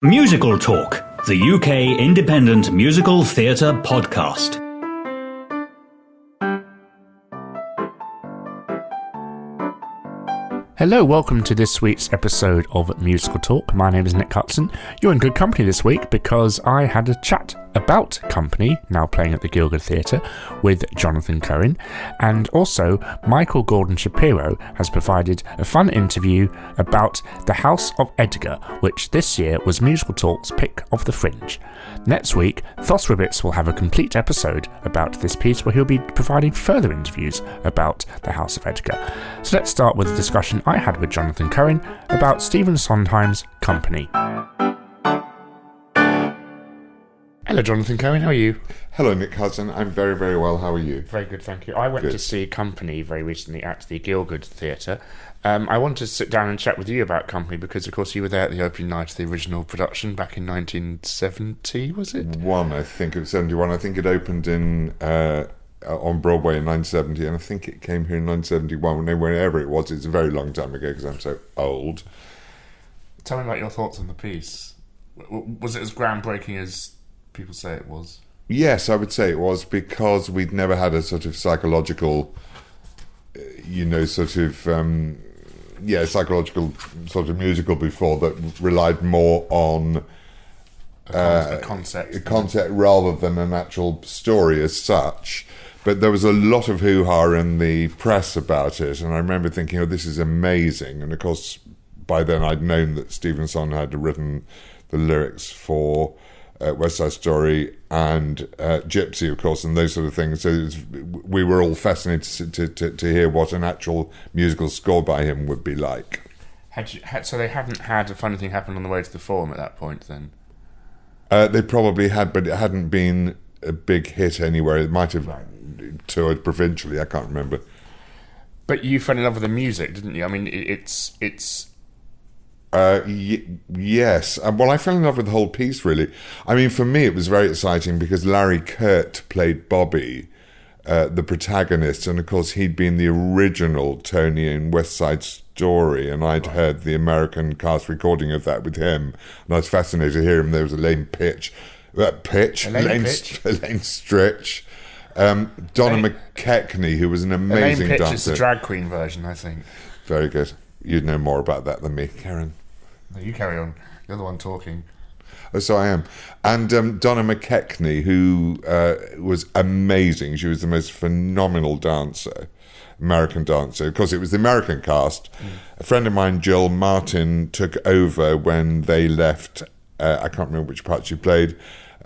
Musical Talk, the UK independent musical theatre podcast. Hello, welcome to this week's episode of Musical Talk. My name is Nick Hudson. You're in good company this week because I had a chat about Company, now playing at the Gielgud Theatre, with Jonathan Cohen, and also Michael Gordon Shapiro has provided a fun interview about the House of Edgar, which this year was Musical Talk's pick of the Fringe. Next week, Thos Ribbits will have a complete episode about this piece where he'll be providing further interviews about the House of Edgar. So let's start with a discussion I had with Jonathan Cohen about Stephen Sondheim's Company. Hello, Jonathan Cohen, how are you? Hello, Nick Hudson. I'm very, very well. How are you? Very good, thank you. I went to see Company very recently at the Gielgud Theatre. I wanted to sit down and chat with you about Company because, of course, you were there at the opening night of the original production back in 1970, was it? I think it was 71. I think it opened in on Broadway in 1970, and I think it came here in 1971. Whenever it was, it's a very long time ago because I'm so old. Tell me about your thoughts on the piece. Was it as groundbreaking as people say it was? Yes, I would say it was, because we'd never had a sort of psychological, psychological sort of musical before that relied more on a concept rather than an actual story as such. But there was a lot of hoo-ha in the press about it, and I remember thinking, oh, this is amazing. And of course, by then I'd known that Stephen Sondheim had written the lyrics for West Side Story and Gypsy, of course, and those sort of things. So we were all fascinated to hear what an actual musical score by him would be like. So they hadn't had a funny thing happen on the way to the Forum at that point, then? They probably had, but it hadn't been a big hit anywhere. It might have toured provincially, I can't remember. But you fell in love with the music, didn't you? I mean, it's yes. Well, I fell in love with the whole piece, really. I mean, for me, it was very exciting because Larry Kurt played Bobby, the protagonist, and of course, he'd been the original Tony in West Side Story, and I'd heard the American cast recording of that with him, and I was fascinated to hear him. There was Elaine Stritch, Donna McKechnie, who was an amazing dancer. Elaine Pitch is the drag queen version, I think. Very good. You'd know more about that than me, Karen. No, you carry on. You're the one talking. Oh, so I am. And Donna McKechnie, who was amazing. She was the most phenomenal dancer, American dancer. Of course, it was the American cast. A friend of mine, Jill Martin, took over when they left. I can't remember which part she played.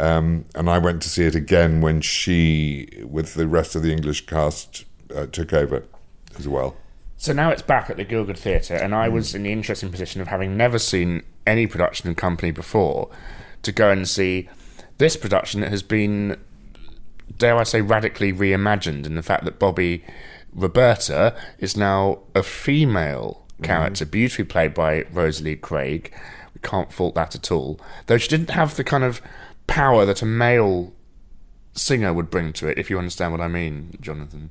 And I went to see it again when she, with the rest of the English cast, took over as well. So now it's back at the Gielgud Theatre, and I was in the interesting position of having never seen any production in Company before, to go and see this production that has been, dare I say, radically reimagined in the fact that Bobby Roberta is now a female character, beautifully played by Rosalie Craig. We can't fault that at all. Though she didn't have the kind of power that a male singer would bring to it, if you understand what I mean, Jonathan.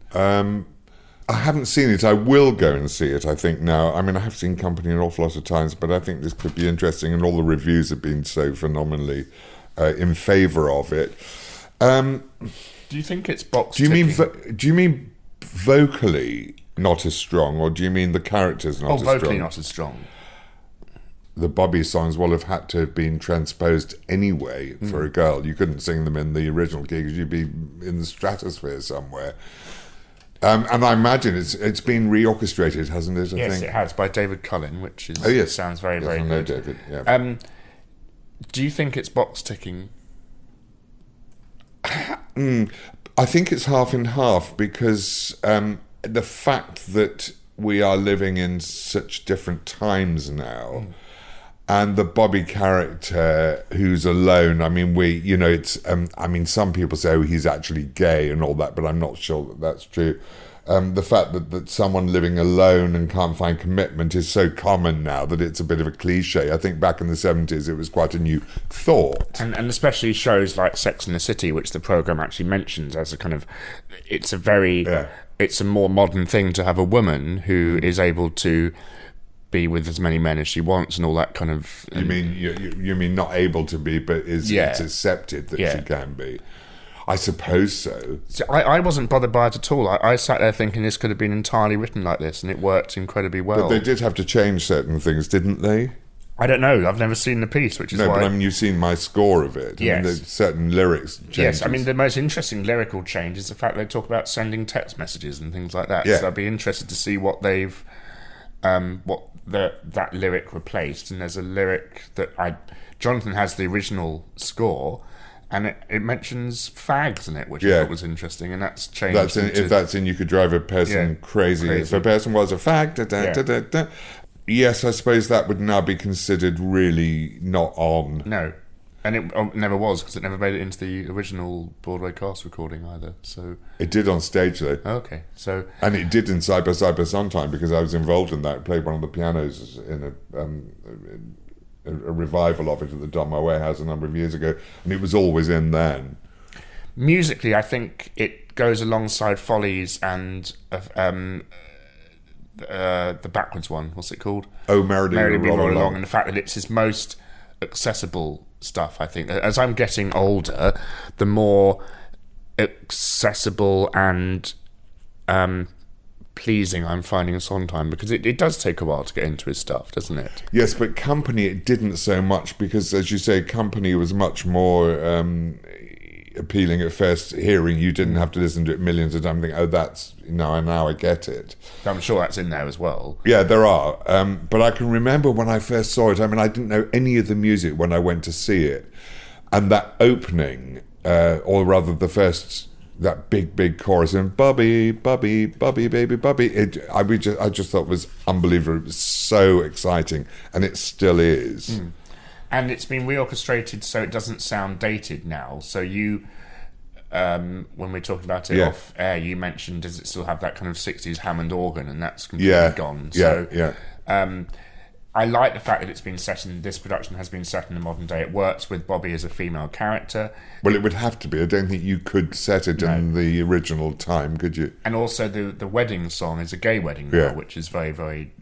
I haven't seen it. I will go and see it, I think, now. I mean, I have seen Company an awful lot of times, but I think this could be interesting, and all the reviews have been so phenomenally in favour of it. Do you think it's box ticking? Do you mean vocally not as strong, or do you mean the characters not as strong? Oh, vocally not as strong. The Bobby songs will have had to have been transposed anyway for a girl. You couldn't sing them in the original key because you'd be in the stratosphere somewhere. And I imagine it's been reorchestrated, hasn't it? Yes, it has, by David Cullen, which is sounds very, very good. I know David, yeah. Do you think it's box ticking? I think it's half and half, because the fact that we are living in such different times now, and the Bobby character who's alone, I mean, some people say, oh, he's actually gay and all that, but I'm not sure that that's true. The fact that someone living alone and can't find commitment is so common now that it's a bit of a cliche. I think back in the 70s it was quite a new thought. And especially shows like Sex and the City, which the programme actually mentions as a kind of, it's a more modern thing to have a woman who is able to be with as many men as she wants and all that kind of... You mean not able to be, but it's accepted that she can be? I suppose so. I wasn't bothered by it at all. I sat there thinking this could have been entirely written like this, and it worked incredibly well. But they did have to change certain things, didn't they? I don't know. I've never seen the piece, which is why... No, but I mean, you've seen my score of it. Yes. I mean, there's certain lyrics changes. Yes, I mean, the most interesting lyrical change is the fact they talk about sending text messages and things like that. Yeah. So I'd be interested to see what they've... that lyric replaced. And there's a lyric that Jonathan has the original score... And it mentions fags in it, which I thought was interesting, and that's changed. If that's in You Could Drive a Person crazy. If a person was a fag, yes, I suppose that would now be considered really not on. No, and it never was, because it never made it into the original Broadway cast recording either. So it did on stage though. Okay, so and it did in Side by Side by Sometime, because I was involved in that. I played one of the pianos in a revival of it at the Donmar Warehouse a number of years ago, and it was always in then. Musically, I think it goes alongside Follies and the backwards one. What's it called? Oh, Merrily We Roll Along. And the fact that it's his most accessible stuff, I think. As I'm getting older, the more accessible and pleasing I'm finding Sondheim, because it does take a while to get into his stuff, doesn't it? Yes, but Company, it didn't so much, because, as you say, Company was much more appealing at first hearing. You didn't have to listen to it millions of times and think, that's, now I get it. I'm sure that's in there as well. Yeah, there are. But I can remember when I first saw it, I mean, I didn't know any of the music when I went to see it. And that opening, or rather the first... that big chorus and Bubby, Bubby, Bubby, baby, Bubby. I just thought it was unbelievable. It was so exciting, and it still is. Mm. And it's been reorchestrated so it doesn't sound dated now. So you, when we talked about it off air, you mentioned, does it still have that kind of 60s Hammond organ, and that's completely gone. So, I like the fact that this production has been set in the modern day. It works with Bobby as a female character. Well, it would have to be. I don't think you could set it in the original time, could you? And also the wedding song is a gay wedding girl, which is very, very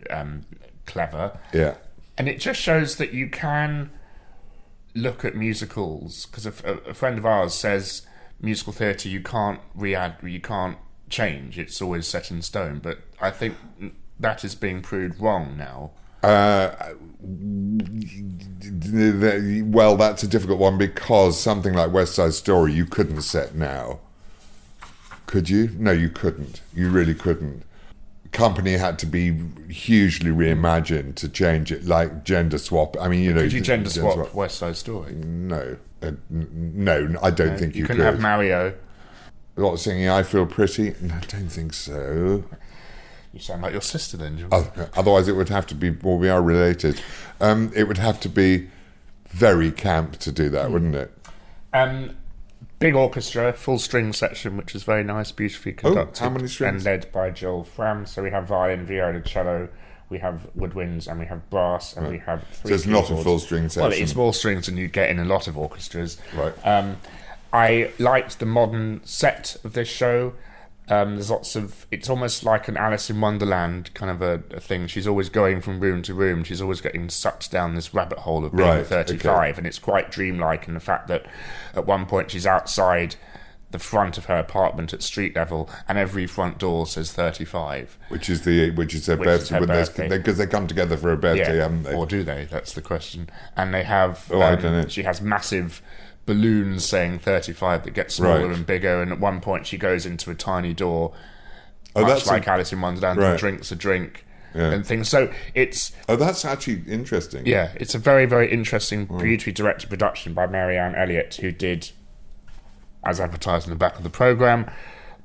clever. Yeah. And it just shows that you can look at musicals, because a friend of ours says musical theatre you can't you can't change. It's always set in stone. But I think that is being proved wrong now. Well, that's a difficult one, because something like West Side Story you couldn't set now. Could you? No, you couldn't. You really couldn't. Company had to be hugely reimagined to change it, like gender swap. I mean, could you gender swap West Side Story? No, no, I don't think you could. You couldn't have Mario. What, singing I Feel Pretty? No, I don't think so. You sound like your sister then, John. Otherwise it would have to be, well, we are related. It would have to be very camp to do that, wouldn't it? Big orchestra, full string section, which is very nice, beautifully conducted. How many strings? And led by Joel Fram. So we have violin, viola, cello, we have woodwinds, and we have brass, and we have three. So it's not a full string section. Well, it's more strings than you get in a lot of orchestras. Right. I liked the modern set of this show. There's lots of... It's almost like an Alice in Wonderland kind of a thing. She's always going from room to room. She's always getting sucked down this rabbit hole of being 35. And it's quite dreamlike in the fact that at one point she's outside the front of her apartment at street level, and every front door says 35. Which is her birthday. Because they come together for a birthday, haven't they? Or do they? That's the question. And they have... I don't know. She has massive... balloons saying 35 that get smaller and bigger, and at one point she goes into a tiny door, much like Alice in Wonderland, and drinks a drink and things. So it's... Oh, that's actually interesting. Yeah, it's a very, very interesting, beautifully directed production by Marianne Elliott, who did, as advertised in the back of the programme,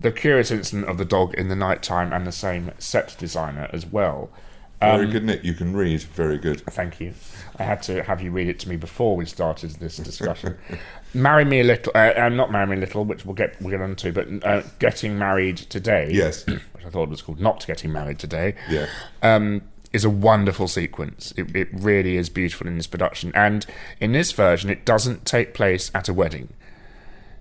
The Curious Incident of the Dog in the Nighttime, and the same set designer as well. Very good, Nick. You can read. Very good. Thank you. I had to have you read it to me before we started this discussion. Marry Me a Little, not Marry Me a Little, which we'll get on to, but Getting Married Today. Yes. Which I thought was called Not Getting Married Today. Yeah. Is a wonderful sequence. It really is beautiful in this production. And in this version, it doesn't take place at a wedding.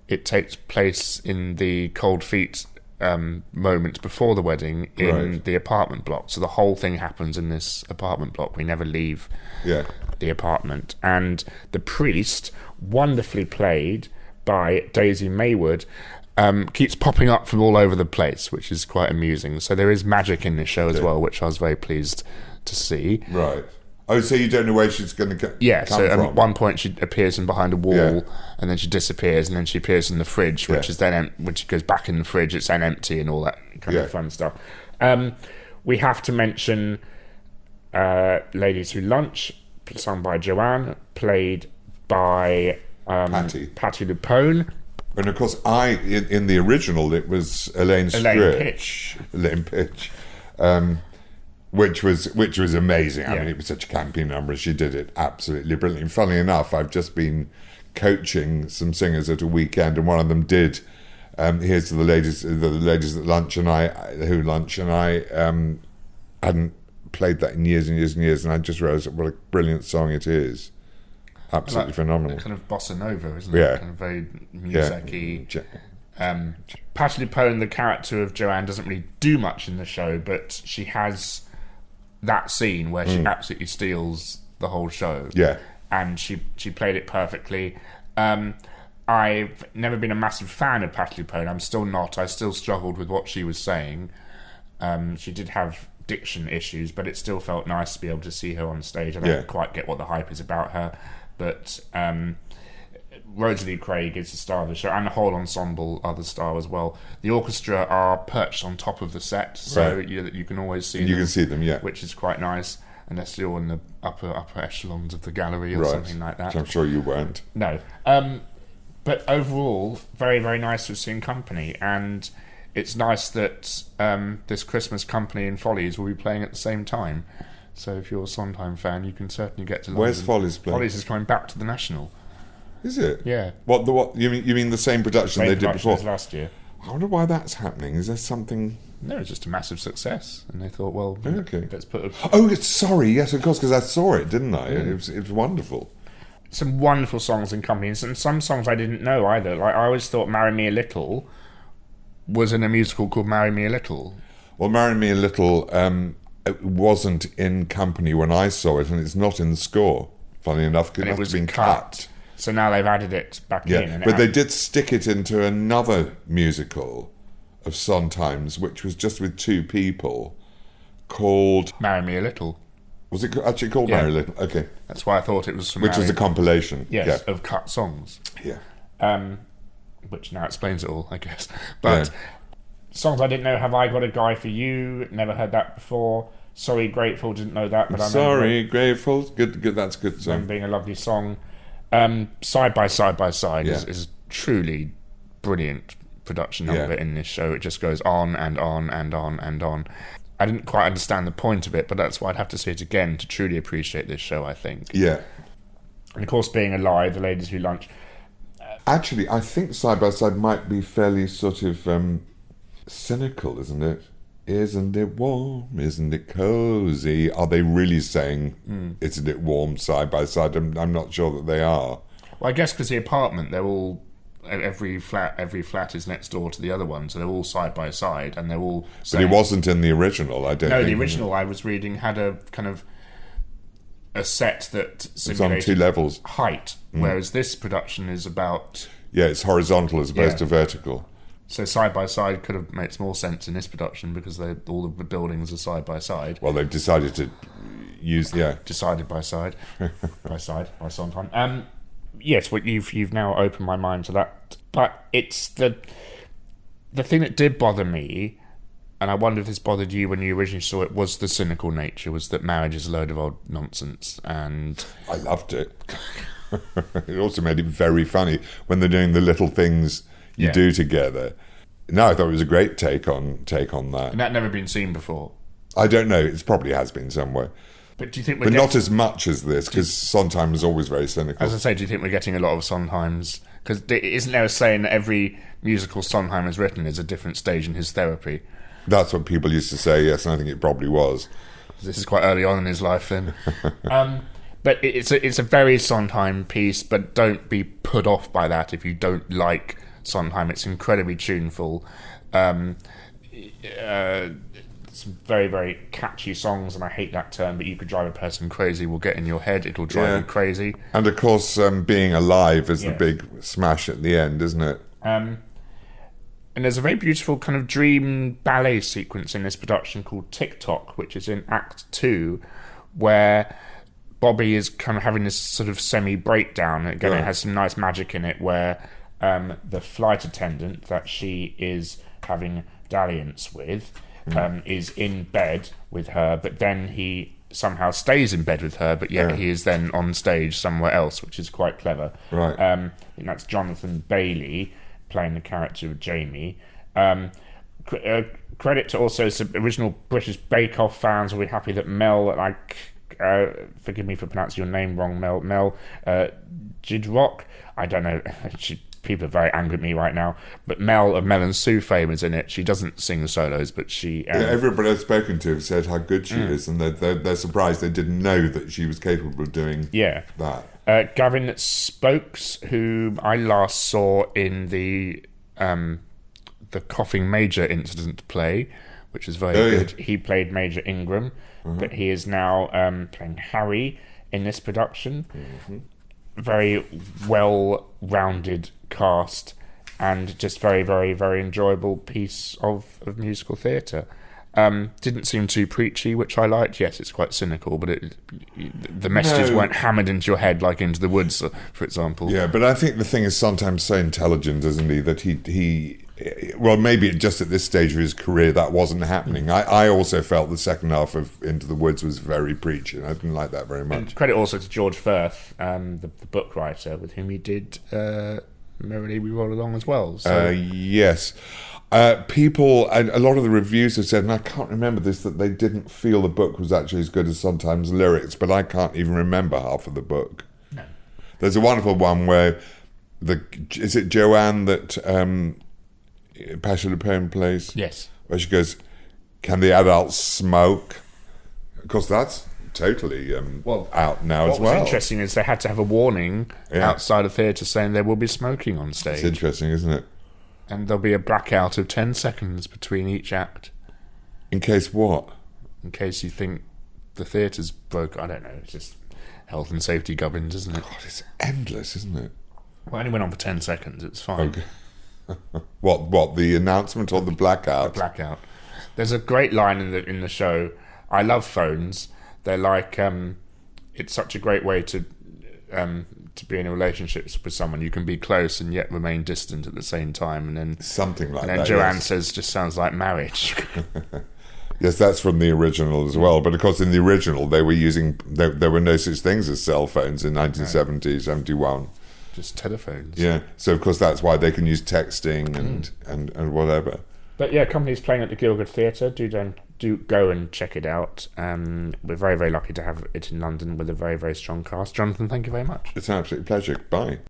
It takes place in the Cold Feet moments before the wedding in the apartment block. So the whole thing happens in this apartment block. We never leave the apartment. And the priest, wonderfully played by Daisy Maywood, keeps popping up from all over the place, which is quite amusing. So there is magic in this show as well, which I was very pleased to see. Right. Oh, so you don't know where she's going to come from? So at one point she appears from behind a wall, and then she disappears, and then she appears in the fridge, which is then which goes back in the fridge. It's then empty and all that kind of fun stuff. We have to mention "Ladies Who Lunch," sung by Joanne, played by Patti Lupone. And of course, in the original, it was Elaine Pitch. Which was amazing. I mean, it was such a campy number, and she did it absolutely brilliantly. And funnily enough, I've just been coaching some singers at a weekend, and one of them did "Here's to the ladies that lunch," and I hadn't played that in years and years and years, and I just realised what a brilliant song it is. Absolutely phenomenal. Kind of bossa nova, isn't it? Kind of very music-y. Patti LuPone, the character of Joanne, doesn't really do much in the show, but she has that scene where she absolutely steals the whole show. Yeah. And she played it perfectly. I've never been a massive fan of Patti LuPone. I'm still not. I still struggled with what she was saying. She did have diction issues, but it still felt nice to be able to see her on stage. I don't quite get what the hype is about her, but Rosalie Craig is the star of the show, and the whole ensemble are the star as well. The orchestra are perched on top of the set, so you can always see them. You can see them, which is quite nice, unless you're in the upper echelons of the gallery or something like that. Which I'm sure you weren't. No. But overall, very, very nice to see in company, and it's nice that this Christmas Company and Follies will be playing at the same time. So if you're a Sondheim fan, you can certainly get to London. Where's Follies playing? Follies is coming back to the National. Is it? Yeah. What you mean the same production they did before? As last year. I wonder why that's happening. Is there something? No, it's just a massive success, and they thought, well, let's put. Sorry, yes, of course, because I saw it, didn't I? It was wonderful. Some wonderful songs in company, and some songs I didn't know either. Like I always thought, "Marry Me a Little" was in a musical called "Marry Me a Little." Well, "Marry Me a Little" it wasn't in company when I saw it, and it's not in the score. Funny enough, because it was been cut. So now they've added it back in. But they did stick it into another musical of Sondheim's, which was just with two people, called "Marry Me a Little." Was it actually called "Marry a Little"? Okay. That's why I thought it was from Which was a compilation. Yes, of cut songs. Yeah. Which now explains it all, I guess. But songs I didn't know: "Have I Got a Guy for You?" Never heard that before. "Sorry Grateful," didn't know that, but Sorry Grateful. Good. That's a good song. Being a lovely song. Side by Side is truly brilliant production of it in this show. It just goes on and on and on and on. I didn't quite understand the point of it, but that's why I'd have to see it again to truly appreciate this show, I think. Yeah. And of course, being alive, "The Ladies Who Lunch." Actually, I think Side by Side might be fairly sort of cynical, isn't it? Isn't it warm? Isn't it cozy? Are they really saying, isn't it warm side by side? I'm not sure that they are. Well, I guess because the apartment, they're all... Every flat is next door to the other one, so they're all side by side, and they're all saying... But it wasn't in the original, I don't think. No, the original I was reading had a kind of... a set that simulated... It's on 2 levels. Height, whereas this production is about... Yeah, it's horizontal as opposed to vertical. So Side by Side could have made more sense in this production because all the buildings are side by side. Well, they've decided to use decided by side by Sondheim. Yes, well, you've now opened my mind to that. But it's the thing that did bother me, and I wonder if this bothered you when you originally saw it, was the cynical nature. Was that marriage is a load of old nonsense, and I loved it. It also made it very funny when they're doing the little things you do together. No, I thought it was a great take on that. And that never been seen before. I don't know. It probably has been somewhere. But do you think not as much as this, because Sondheim was always very cynical. As I say, do you think we're getting a lot of Sondheims? Because isn't there a saying that every musical Sondheim has written is a different stage in his therapy? That's what people used to say, yes, and I think it probably was. This is quite early on in his life then. But it's a very Sondheim piece, but don't be put off by that if you don't like Sondheim. It's incredibly tuneful. Some very, very catchy songs, and I hate that term, but You Could Drive a Person Crazy will get in your head. It'll drive you crazy. And of course, Being Alive is the big smash at the end, isn't it? And there's a very beautiful kind of dream ballet sequence in this production called TikTok, which is in Act 2, where Bobby is kind of having this sort of semi-breakdown. Again, it has some nice magic in it, where the flight attendant that she is having dalliance with is in bed with her, but then he somehow stays in bed with her, but yet he is then on stage somewhere else, which is quite clever. Right. And that's Jonathan Bailey playing the character of Jamie. Credit to also some original British Bake Off fans will be happy that Mel, forgive me for pronouncing your name wrong, Mel Gielgud, I don't know, people are very angry at me right now, but Mel of Mel and Sue fame is in it. She doesn't sing the solos, but she... everybody I've spoken to have said how good she is, and they're surprised they didn't know that she was capable of doing that. Gavin Spokes, whom I last saw in the Coughing Major Incident play, which is very good. He played Major Ingram, but he is now playing Harry in this production. Very well-rounded cast, and just very, very, very enjoyable piece of musical theatre. Didn't seem too preachy, which I liked. Yes, it's quite cynical, but the messages weren't hammered into your head like Into the Woods, for example. Yeah, but I think the thing is sometimes so intelligent, isn't he, that he well, maybe just at this stage of his career that wasn't happening. I also felt the second half of Into the Woods was very preachy, and I didn't like that very much. And credit also to George Firth, the book writer, with whom he did Merrily We Roll Along as well. So. Yes. People, and a lot of the reviews have said, and I can't remember this, that they didn't feel the book was actually as good as Sondheim's lyrics, but I can't even remember half of the book. No. There's a wonderful one where is it Joanne that Pasha Lupin plays? Yes. Where she goes, "Can the adults smoke?" Of course, that's totally out now as well. What's interesting is they had to have a warning outside of theatre saying there will be smoking on stage. It's interesting, isn't it? And there'll be a blackout of 10 seconds between each act. In case what? In case you think the theatre's broke. I don't know. It's just health and safety gubbins, isn't it? God, it's endless, isn't it? Well, it only went on for 10 seconds. It's fine. Okay. What? The announcement or the blackout? The blackout. There's a great line in the show. I love phones. They're like, it's such a great way to be in a relationship with someone. You can be close and yet remain distant at the same time. And then something like that. And then Joanne says, just sounds like marriage. Yes, that's from the original as well. But of course, in the original, they were using there were no such things as cell phones in 1970, 71. Just telephones. Yeah. So of course that's why they can use texting and whatever. But yeah, company's playing at the Gielgud Theatre. Do go and check it out. We're very, very lucky to have it in London with a very, very strong cast. Jonathan, thank you very much. It's an absolute pleasure. Bye.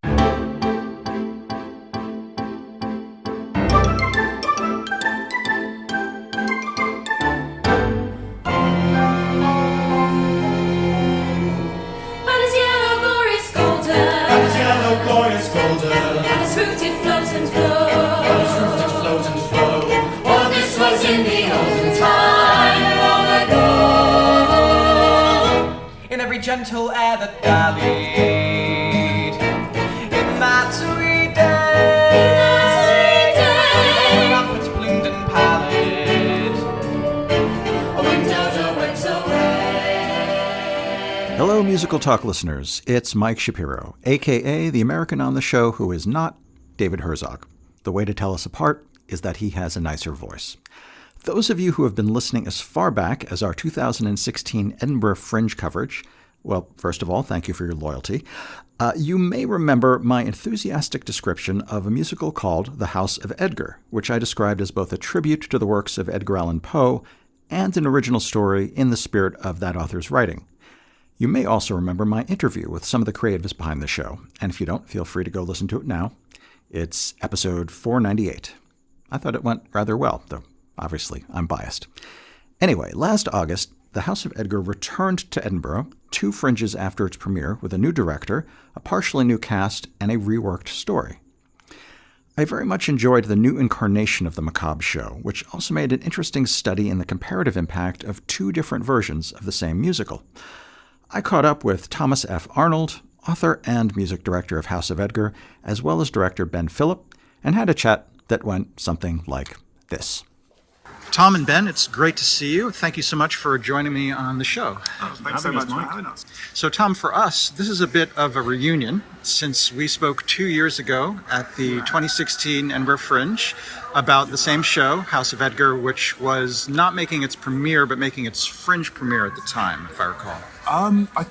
Gentle air that dallied in that sweet day, trumpets bloomed and pallid, a window door went away. Hello, Musical Talk listeners. It's Mike Shapiro, a.k.a. the American on the show who is not David Herzog. The way to tell us apart is that he has a nicer voice. Those of you who have been listening as far back as our 2016 Edinburgh Fringe coverage, well, first of all, thank you for your loyalty. You may remember my enthusiastic description of a musical called The House of Edgar, which I described as both a tribute to the works of Edgar Allan Poe and an original story in the spirit of that author's writing. You may also remember my interview with some of the creatives behind the show, and if you don't, feel free to go listen to it now. It's episode 498. I thought it went rather well, though obviously I'm biased. Anyway, last August, The House of Edgar returned to Edinburgh 2 fringes after its premiere with a new director, a partially new cast, and a reworked story. I very much enjoyed the new incarnation of the macabre show, which also made an interesting study in the comparative impact of two different versions of the same musical. I caught up with Thomas F. Arnold, author and music director of House of Edgar, as well as director Ben Philipp, and had a chat that went something like this. Tom and Ben, it's great to see you. Thank you so much for joining me on the show. Thanks so much for having us. So, Tom, for us, this is a bit of a reunion since we spoke 2 years ago at the 2016 Edinburgh Fringe about the same show, House of Edgar, which was not making its premiere, but making its Fringe premiere at the time, if I recall. I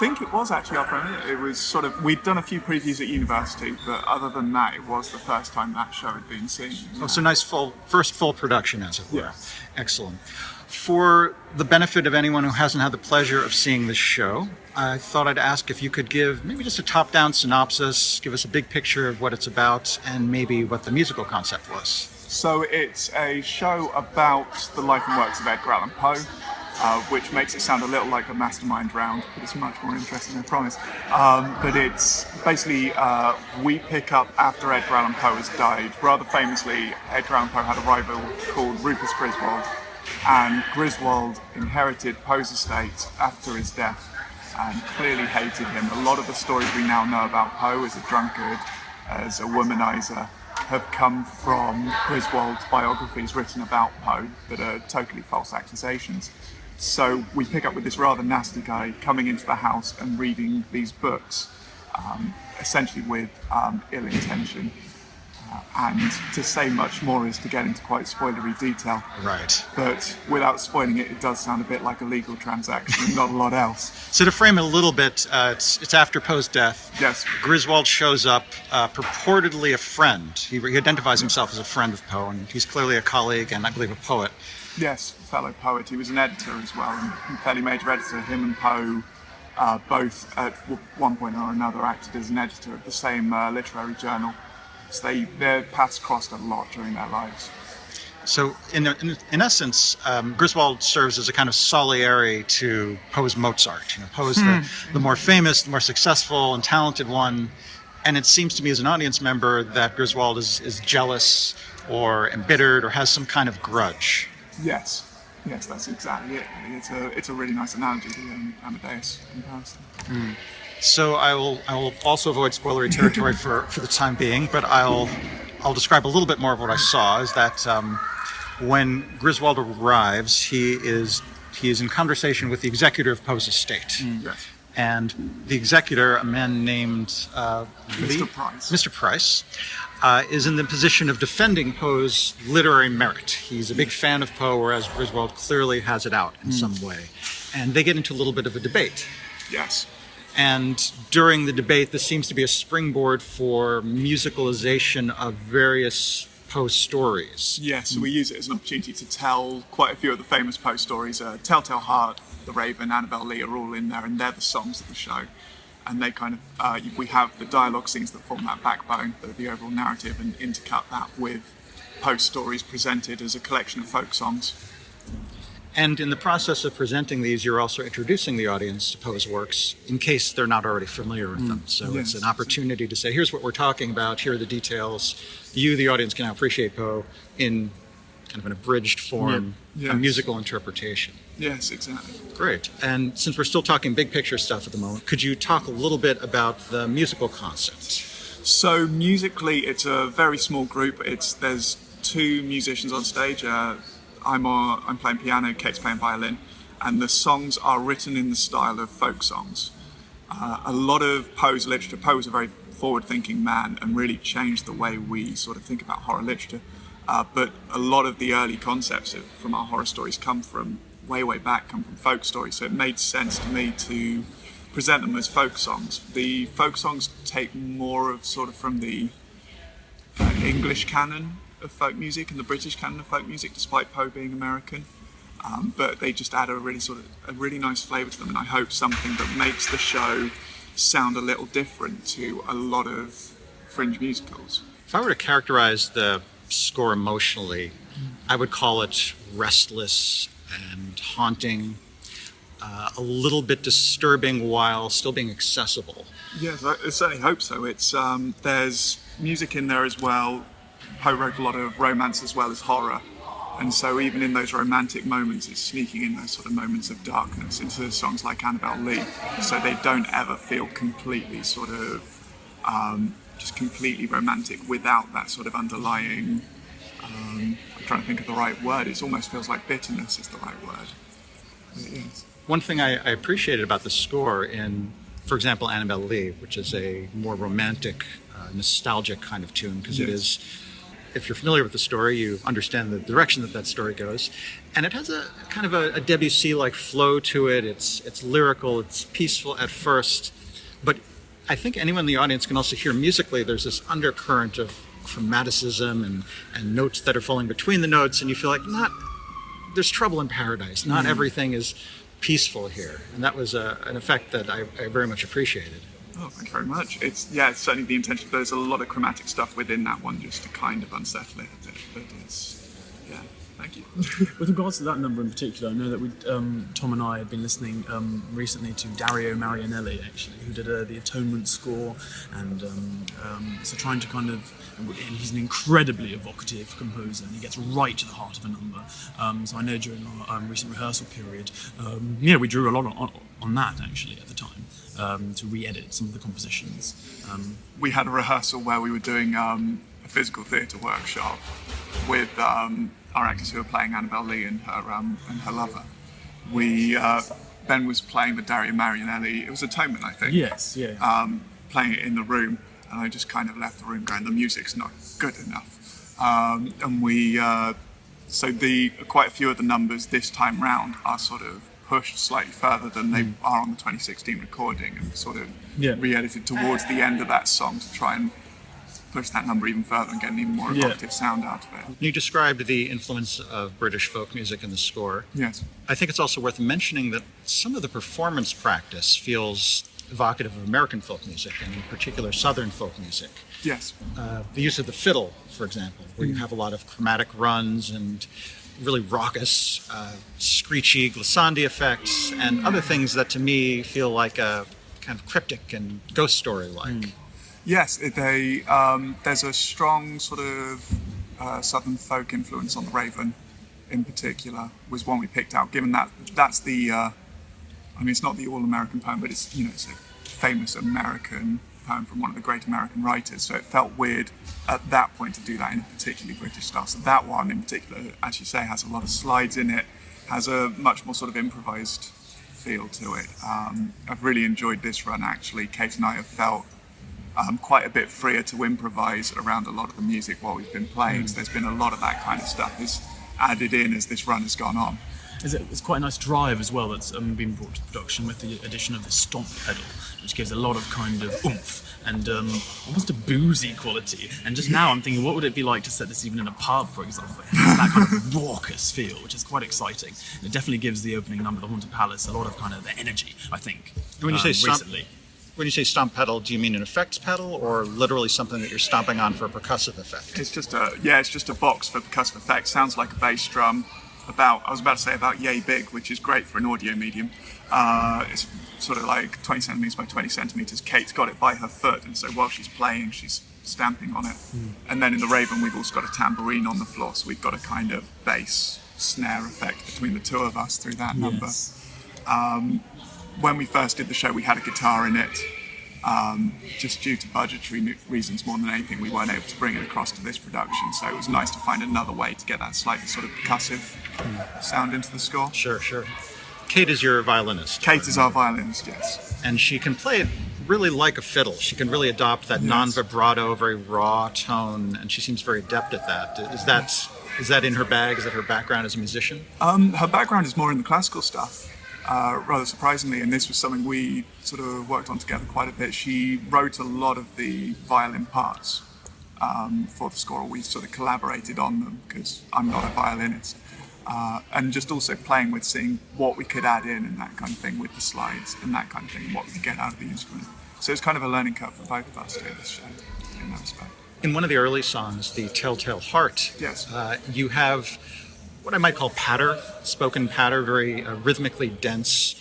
think it was actually our premiere. It was sort of, we'd done a few previews at university, but other than that, it was the first time that show had been seen. Oh, so nice first full production, as it were. Yeah. Excellent. For the benefit of anyone who hasn't had the pleasure of seeing this show, I thought I'd ask if you could give maybe just a top-down synopsis, give us a big picture of what it's about, and maybe what the musical concept was. So it's a show about the life and works of Edgar Allan Poe, which makes it sound a little like a mastermind round, but it's much more interesting, I promise. But it's basically, we pick up after Edgar Allan Poe has died. Rather famously, Edgar Allan Poe had a rival called Rufus Griswold, and Griswold inherited Poe's estate after his death and clearly hated him. A lot of the stories we now know about Poe as a drunkard, as a womanizer, have come from Griswold's biographies written about Poe that are totally false accusations. So we pick up with this rather nasty guy coming into the house and reading these books, essentially with ill intention. And to say much more is to get into quite spoilery detail. Right. But without spoiling it, it does sound a bit like a legal transaction and not a lot else. So to frame it a little bit, it's after Poe's death. Yes. Griswold shows up, purportedly a friend. He identifies himself as a friend of Poe, and he's clearly a colleague and I believe a poet. Yes, fellow poet. He was an editor as well, and fairly major editor. Him and Poe both at one point or another acted as an editor of the same literary journal. So their paths crossed a lot during their lives. So in essence, Griswold serves as a kind of Salieri to Poe's Mozart. Poe's the more famous, the more successful and talented one. And it seems to me as an audience member that Griswold is jealous or embittered or has some kind of grudge. Yes, that's exactly it. It's a really nice analogy, the Amadeus comparison. So I will also avoid spoilery territory for the time being, but I'll describe a little bit more of what I saw. Is that when Griswold arrives, he is in conversation with the executor of Poe's estate. Yes. And the executor, a man named Mr. Price, is in the position of defending Poe's literary merit. He's a big fan of Poe, whereas Griswold clearly has it out in some way. And they get into a little bit of a debate. Yes. And during the debate, this seems to be a springboard for musicalization of various Poe stories. Yes, so we use it as an opportunity to tell quite a few of the famous Poe stories. Telltale Heart, The Raven, Annabel Lee are all in there, and they're the songs of the show. And they kind of, we have the dialogue scenes that form that backbone, the overall narrative, and intercut that with Poe stories presented as a collection of folk songs. And in the process of presenting these, you're also introducing the audience to Poe's works in case they're not already familiar with them. So Yes. it's an opportunity to say, here's what we're talking about, here are the details. You, the audience, can now appreciate Poe in kind of an abridged form, Yeah. a musical interpretation. Yes, exactly. Great. And since we're still talking big picture stuff at the moment, could you talk a little bit about the musical concept? So musically, it's a very small group. There's two musicians on stage. I'm playing piano, Kate's playing violin, and the songs are written in the style of folk songs. A lot of Poe's literature, Poe was a very forward-thinking man and really changed the way we sort of think about horror literature. But a lot of the early concepts from our horror stories come from way back, come from folk stories. So it made sense to me to present them as folk songs. The folk songs take more of sort of from the English canon of folk music and the British canon of folk music, despite Poe being American. But they just add a really nice flavour to them, and I hope something that makes the show sound a little different to a lot of Fringe musicals. If I were to characterize the score emotionally, I would call it restless and haunting, a little bit disturbing while still being accessible. Yes, I certainly hope so. It's there's music in there as well. Poe wrote a lot of romance as well as horror. And so even in those romantic moments, it's sneaking in those sort of moments of darkness into songs like Annabelle Lee. So they don't ever feel completely sort of just completely romantic without that sort of underlying, I'm trying to think of the right word. It almost feels like bitterness is the right word. Yes. One thing I appreciated about the score in, for example, Annabelle Lee, which is a more romantic, nostalgic kind of tune, because it is, if you're familiar with the story, you understand the direction that story goes. And it has a kind of a Debussy-like flow to it. It's lyrical, it's peaceful at first. But I think anyone in the audience can also hear musically there's this undercurrent of chromaticism and notes that are falling between the notes, and you feel like there's trouble in paradise. Not everything is peaceful here. And that was an effect that I very much appreciated. Oh, thank you very much. It's certainly the intention. There's a lot of chromatic stuff within that one just to kind of unsettle it a bit. But thank you. With regards to that number in particular, I know that Tom and I had been listening recently to Dario Marianelli, actually, who did the Atonement score, and so trying to kind of, and he's an incredibly evocative composer, and he gets right to the heart of a number. So I know during our recent rehearsal period, we drew a lot on that actually at the time to re-edit some of the compositions. We had a rehearsal where we were doing a physical theatre workshop with our actors who were playing Annabelle Lee and her lover. Ben was playing the Dario Marianelli. It was Atonement, I think. Yes, yeah. Playing it in the room, and I just kind of left the room going, the music's not good enough. Quite a few of the numbers this time round are sort of pushed slightly further than they are on the 2016 recording, and sort of re-edited towards the end of that song to try and push that number even further and get an even more evocative sound out of it. You described the influence of British folk music in the score. Yes. I think it's also worth mentioning that some of the performance practice feels evocative of American folk music, and in particular Southern folk music. Yes. The use of the fiddle, for example, where you have a lot of chromatic runs and really raucous, screechy glissandi effects, and other things that to me feel like a kind of cryptic and ghost story-like. Yes, there's a strong sort of Southern folk influence on the Raven, in particular, was one we picked out. Given that that's it's not the all-American poem, but it's a famous American poem from one of the great American writers. So it felt weird at that point to do that in a particularly British style. So that one in particular, as you say, has a lot of slides in it, has a much more sort of improvised feel to it. I've really enjoyed this run actually. Kate and I have felt quite a bit freer to improvise around a lot of the music while we've been playing. So there's been a lot of that kind of stuff is added in as this run has gone on. It's quite a nice drive as well that's been brought to production with the addition of the stomp pedal, which gives a lot of kind of oomph and almost a boozy quality. And just now I'm thinking, what would it be like to set this even in a pub, for example? It has that kind of raucous feel, which is quite exciting. And it definitely gives the opening number, The Haunted Palace, a lot of kind of energy, I think. When you say recently. When you say stomp pedal, do you mean an effects pedal or literally something that you're stomping on for a percussive effect? It's just a box for percussive effects. Sounds like a bass drum. About yay big, which is great for an audio medium. It's sort of like 20 centimeters by 20 centimeters. Kate's got it by her foot, and so while she's playing, she's stamping on it. And then in the Raven, we've also got a tambourine on the floor, so we've got a kind of bass snare effect between the two of us through that number. When we first did the show, we had a guitar in it. Just due to budgetary reasons more than anything, we weren't able to bring it across to this production, so it was nice to find another way to get that slightly sort of percussive sound into the score. Sure. Kate is your violinist. Kate is our violinist, yes. And she can play it really like a fiddle. She can really adopt that non-vibrato, very raw tone, and she seems very adept at that. Is that in her bag? Is that her background as a musician? Her background is more in the classical stuff. Rather surprisingly, and this was something we sort of worked on together quite a bit. She wrote a lot of the violin parts for the score. We sort of collaborated on them because I'm not a violinist. And just also playing with seeing what we could add in and that kind of thing with the slides and that kind of thing, what we could get out of the instrument. So it's kind of a learning curve for both of us doing this show in that respect. In one of the early songs, the Telltale Heart, you have what I might call patter, spoken patter, very rhythmically dense.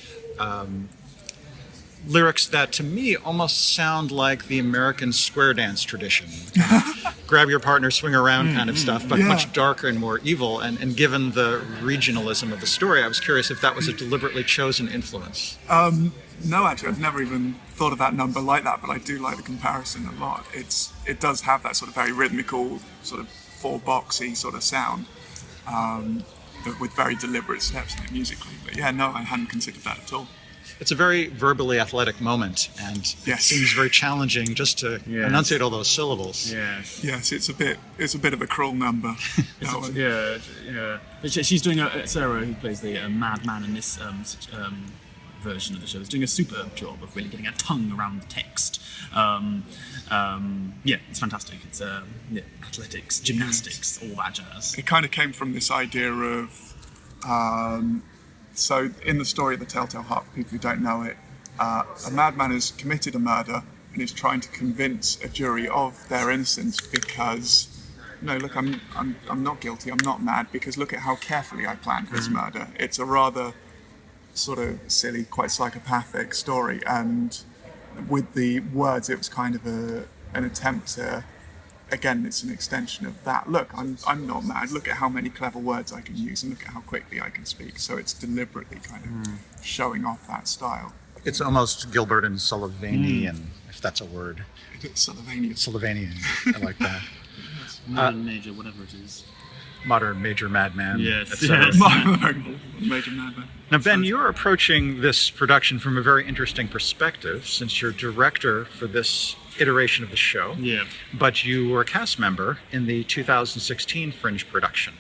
lyrics that to me almost sound like the American square dance tradition. Grab your partner, swing around kind of stuff, but much darker and more evil. And given the regionalism of the story, I was curious if that was a deliberately chosen influence. No, actually, I've never even thought of that number like that, but I do like the comparison a lot. It does have that sort of very rhythmical, sort of four-boxy sort of sound, but with very deliberate steps in it musically. But yeah, no, I hadn't considered that at all. It's a very verbally athletic moment, and it seems very challenging just to enunciate all those syllables. Yes, it's a bit of a cruel number. She's doing Sarah, who plays the madman in this version of the show, is doing a superb job of really getting her tongue around the text. It's fantastic. It's athletics, gymnastics, all that jazz. It kind of came from this idea of, so in the story of The Telltale Heart, for people who don't know it, a madman has committed a murder and is trying to convince a jury of their innocence because, no, look, I'm not guilty, I'm not mad, because look at how carefully I planned this murder. It's a rather sort of silly, quite psychopathic story, and with the words it was kind of an attempt to, again, it's an extension of that. Look, I'm not mad, look at how many clever words I can use and look at how quickly I can speak. So it's deliberately kind of showing off that style. It's almost Gilbert and Sullivanian, if that's a word. It's Sullivanian. Sullivanian, I like that. Modern major, whatever it is. Modern major madman. Yes. Major madman. Now, Ben, you're approaching this production from a very interesting perspective, since you're director for this iteration of the show. Yeah. But you were a cast member in the 2016 Fringe production.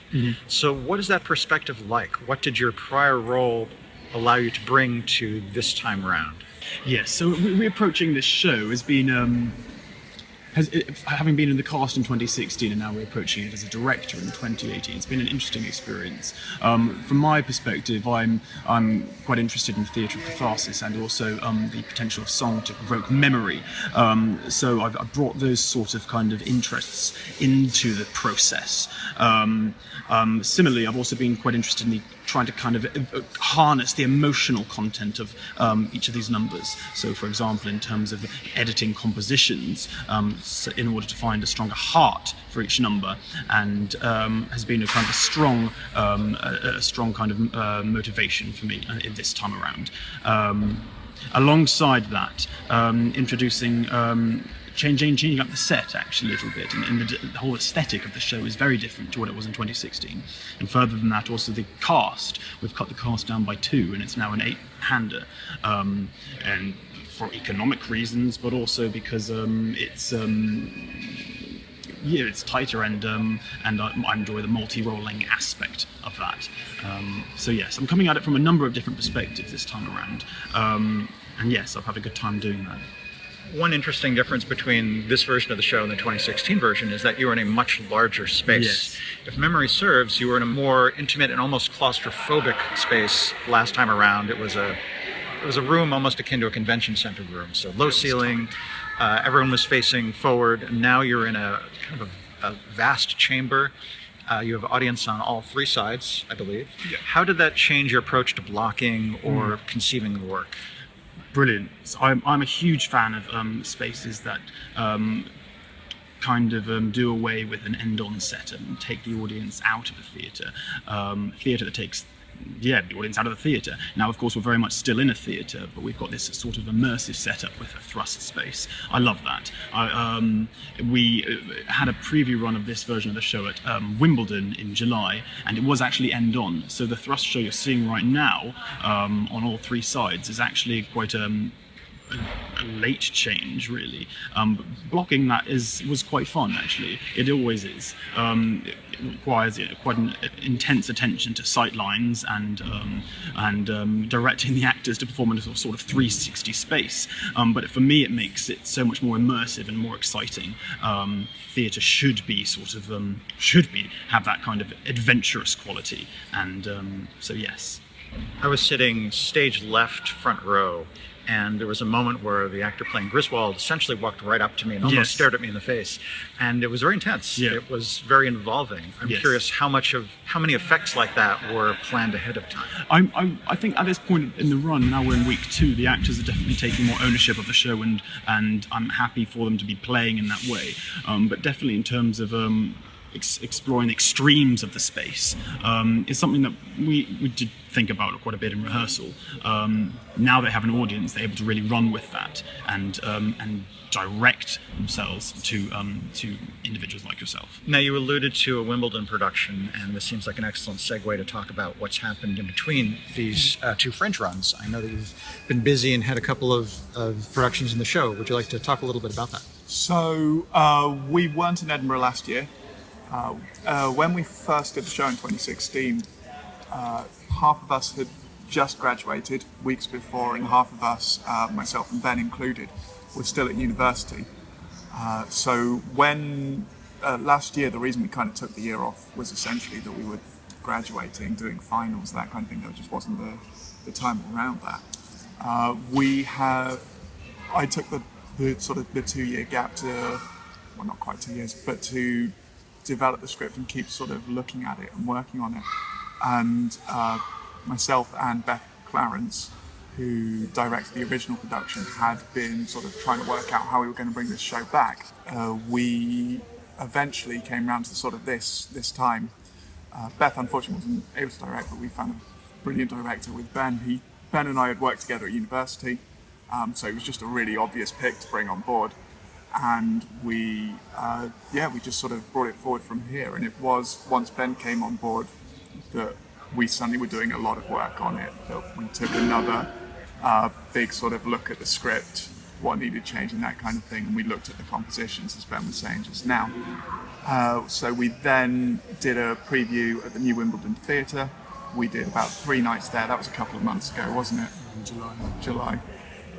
So what is that perspective like? What did your prior role allow you to bring to this time around? Yes, so we're approaching this show as being having been in the cast in 2016 and now we're approaching it as a director in 2018. It's been an interesting experience. From my perspective, I'm quite interested in the theatre of catharsis and also the potential of song to provoke memory. So I've brought those sort of kind of interests into the process. Similarly, I've also been quite interested in trying to kind of harness the emotional content of each of these numbers. So, for example, in terms of editing compositions, so in order to find a stronger heart for each number, and has been a kind of a strong kind of motivation for me in this time around. Alongside that, introducing. Changing up the set actually a little bit, and the whole aesthetic of the show is very different to what it was in 2016. And further than that, also the cast, we've cut the cast down by 2 and it's now an 8-hander, and for economic reasons, but also because it's tighter, and I enjoy the multi-rolling aspect of that. So yes, I'm coming at it from a number of different perspectives this time around, and yes, I've had a good time doing that. One interesting difference between this version of the show and the 2016 version is that you were in a much larger space. Yes. If memory serves, you were in a more intimate and almost claustrophobic space last time around. It was a room almost akin to a convention center room. So low ceiling, everyone was facing forward. And now you're in a kind of a vast chamber. You have audience on all 3 sides, I believe. Yeah. How did that change your approach to blocking or conceiving the work? Brilliant. So I'm a huge fan of spaces that kind of do away with an end-on set and take the audience out of the theatre. Theatre that takes the audience out of the theatre. Now, of course, we're very much still in a theatre, but we've got this sort of immersive setup with a thrust space. I love that. We had a preview run of this version of the show at Wimbledon in July, and it was actually end-on. So the thrust show you're seeing right now on all 3 sides is actually quite a late change, really. Blocking that was quite fun, actually. It always is. It requires quite an intense attention to sight lines and directing the actors to perform in a sort of 360 space. But for me, it makes it so much more immersive and more exciting. Theatre should have that kind of adventurous quality, and so yes. I was sitting stage left, front row, And there was a moment where the actor playing Griswold essentially walked right up to me and almost stared at me in the face. And it was very intense. Yeah. It was very involving. I'm curious how many effects like that were planned ahead of time. I think at this point in the run, now we're in week 2, the actors are definitely taking more ownership of the show, and I'm happy for them to be playing in that way. But definitely in terms of exploring the extremes of the space is something that we did think about quite a bit in rehearsal. Now they have an audience, they're able to really run with that and direct themselves to individuals like yourself. Now, you alluded to a Wimbledon production, and this seems like an excellent segue to talk about what's happened in between these 2 Fringe runs. I know that you've been busy and had a couple of productions in the show. Would you like to talk a little bit about that? So we weren't in Edinburgh last year. When we first did the show in 2016, half of us had just graduated weeks before, and half of us, myself and Ben included, were still at university. So when last year, the reason we kind of took the year off was essentially that we were graduating, doing finals, that kind of thing. There just wasn't the time around that. I took the sort of the 2-year gap well, not quite 2 years, but to develop the script and keep sort of looking at it and working on it. And myself and Beth Clarence, who directed the original production, had been sort of trying to work out how we were going to bring this show back. We eventually came around to sort of this time. Beth unfortunately wasn't able to direct, but we found a brilliant director with Ben. Ben and I had worked together at university, so it was just a really obvious pick to bring on board. And we just sort of brought it forward from here. And it was once Ben came on board that we suddenly were doing a lot of work on it, that we took another big sort of look at the script, what needed changing, that kind of thing. And we looked at the compositions, as Ben was saying just now. So we then did a preview at the New Wimbledon Theatre. We did about 3 nights there. That was a couple of months ago, wasn't it? In July.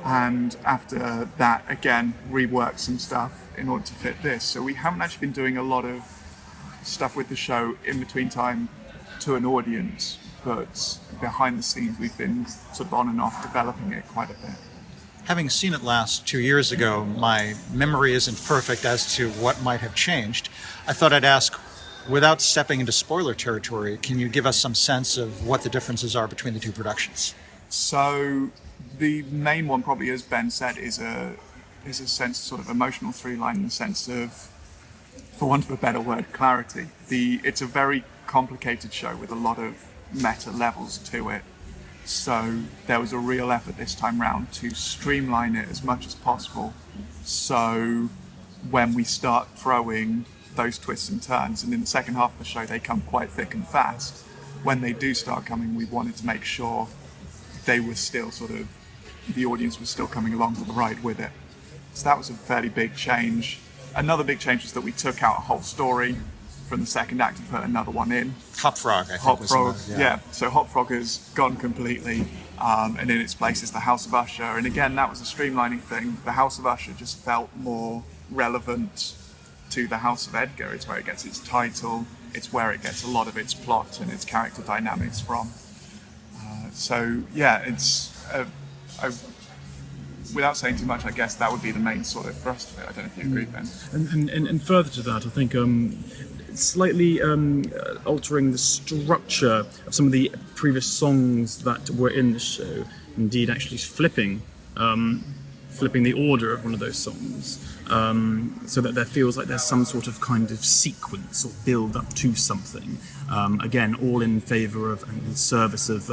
And after that, again, reworked some stuff in order to fit this. So we haven't actually been doing a lot of stuff with the show in between time to an audience, but behind the scenes we've been sort of on and off developing it quite a bit. Having seen it last 2 years ago, my memory isn't perfect as to what might have changed. I thought I'd ask, without stepping into spoiler territory, can you give us some sense of what the differences are between the 2 productions? So the main one, probably as Ben said, is a sense of sort of emotional through line, in the sense of, for want of a better word, clarity. It's a very complicated show with a lot of meta levels to it. So there was a real effort this time round to streamline it as much as possible. So when we start throwing those twists and turns, and in the second half of the show they come quite thick and fast, when they do start coming, we wanted to make sure they were still the audience was still coming along for the ride with it. So that was a fairly big change. Another big change was that we took out a whole story from the second act and put another one in. Hop Frog, I think. Hop Frog, yeah. So Hop Frog has gone completely, and in its place is the House of Usher. And again, that was a streamlining thing. The House of Usher just felt more relevant to the House of Edgar. It's where it gets its title. It's where it gets a lot of its plot and its character dynamics from. Without saying too much, I guess that would be the main sort of thrust of it. I don't know if you agree, Ben. And further to that, I think slightly altering the structure of some of the previous songs that were in the show. Indeed, actually flipping the order of one of those songs, so that there feels like there's some sort of kind of sequence or build up to something. Again, all in favour of and in service of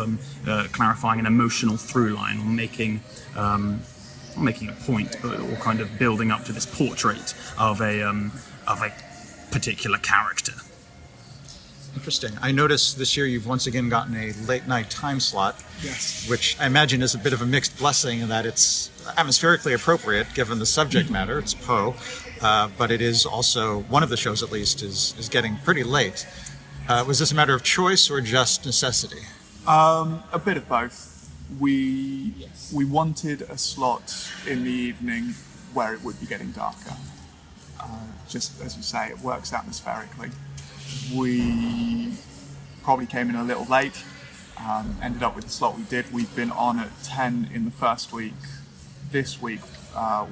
clarifying an emotional through line, or making not making a point, but or kind of building up to this portrait of a particular character. Interesting. I noticed this year you've once again gotten a late night time slot. Yes. Which I imagine is a bit of a mixed blessing in that it's atmospherically appropriate given the subject matter. It's Poe, but it is also, one of the shows at least, is getting pretty late. Was this a matter of choice or just necessity? A bit of both. We wanted a slot in the evening where it would be getting darker. Just as you say, it works atmospherically. We probably came in a little late, ended up with the slot we did. We've been on at 10 in the first week, this week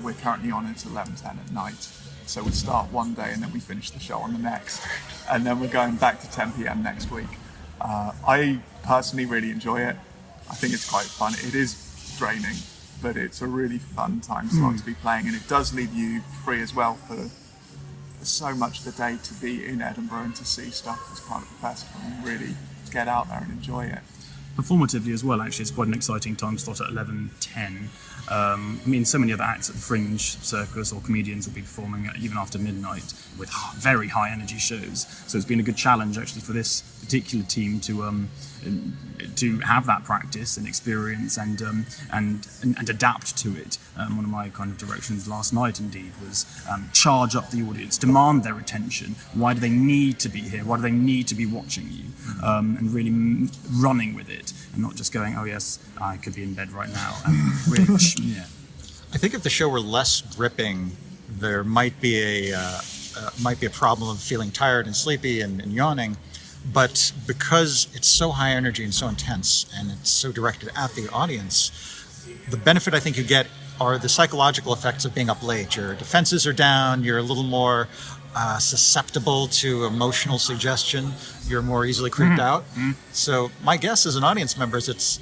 we're currently on at 11:10 at night. So we start one day and then we finish the show on the next. And then we're going back to 10 p.m. next week. I personally really enjoy it. I think it's quite fun. It is draining, but it's a really fun time slot to be playing. And it does leave you free as well for so much of the day to be in Edinburgh and to see stuff as part of the festival and really get out there and enjoy it. Performatively as well, actually, it's quite an exciting time slot at 11:10. I mean, so many other acts at the Fringe Circus or comedians will be performing even after midnight with very high energy shows. So it's been a good challenge actually for this particular team to have that practice and experience and adapt to it. One of my kind of directions last night indeed was charge up the audience, demand their attention. Why do they need to be here? Why do they need to be watching you? And really running with it and not just going, oh yes, I could be in bed right now. Yeah. I think if the show were less gripping, there might be a problem of feeling tired and sleepy and yawning. But because it's so high energy and so intense and it's so directed at the audience, the benefit I think you get are the psychological effects of being up late. Your defenses are down, you're a little more susceptible to emotional suggestion, you're more easily creeped out. So my guess as an audience member is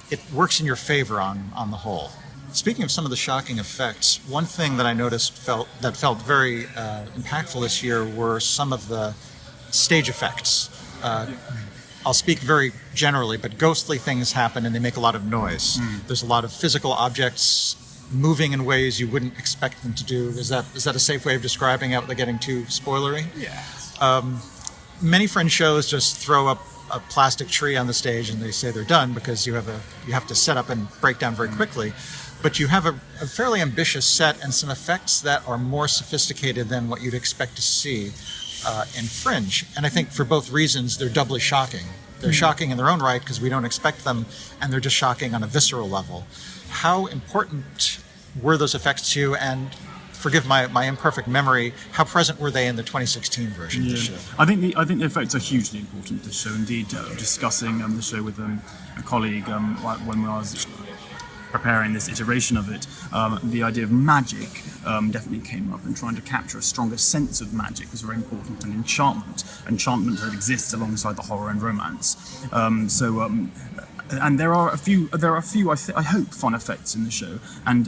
it works in your favor on the whole. Speaking of some of the shocking effects, one thing that I noticed felt very impactful this year were some of the stage effects. I'll speak very generally, but ghostly things happen and they make a lot of noise. There's a lot of physical objects moving in ways you wouldn't expect them to do. Is that a safe way of describing it without getting too spoilery? Yeah. Many Fringe shows just throw up a plastic tree on the stage and they say they're done because you have to set up and break down very quickly. But you have a fairly ambitious set and some effects that are more sophisticated than what you'd expect to see in Fringe. And I think for both reasons, they're doubly shocking. They're shocking in their own right because we don't expect them, and they're just shocking on a visceral level. How important were those effects to you? And forgive my imperfect memory, how present were they in the 2016 version of the show? I think the effects are hugely important to the show. Indeed, discussing the show with a colleague when I was preparing this iteration of it, the idea of magic definitely came up, and trying to capture a stronger sense of magic was very important, and enchantment that exists alongside the horror and romance. And there are a few I hope fun effects in the show, and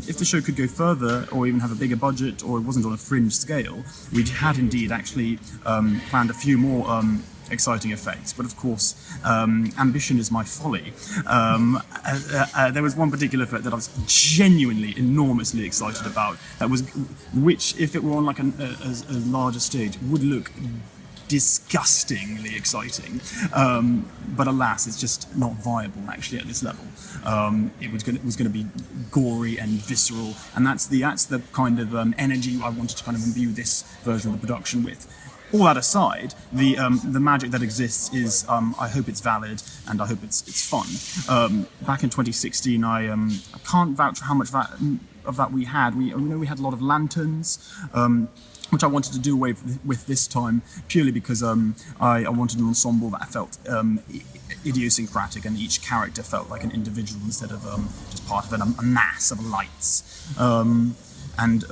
if the show could go further or even have a bigger budget, or it wasn't on a Fringe scale, we had indeed actually planned a few more exciting effects, but of course ambition is my folly. There was one particular effect that I was genuinely enormously excited about, which if it were on like a larger stage would look disgustingly exciting, but alas, it's just not viable actually at this level. It was going to be gory and visceral, and that's the kind of energy I wanted to kind of imbue this version of the production with. All that aside, the magic that exists is, I hope it's valid, and I hope it's fun. Back in 2016, I can't vouch for how much of that we had. We had a lot of lanterns, which I wanted to do away with this time, purely because I wanted an ensemble that felt idiosyncratic, and each character felt like an individual instead of just part of a mass of lights. And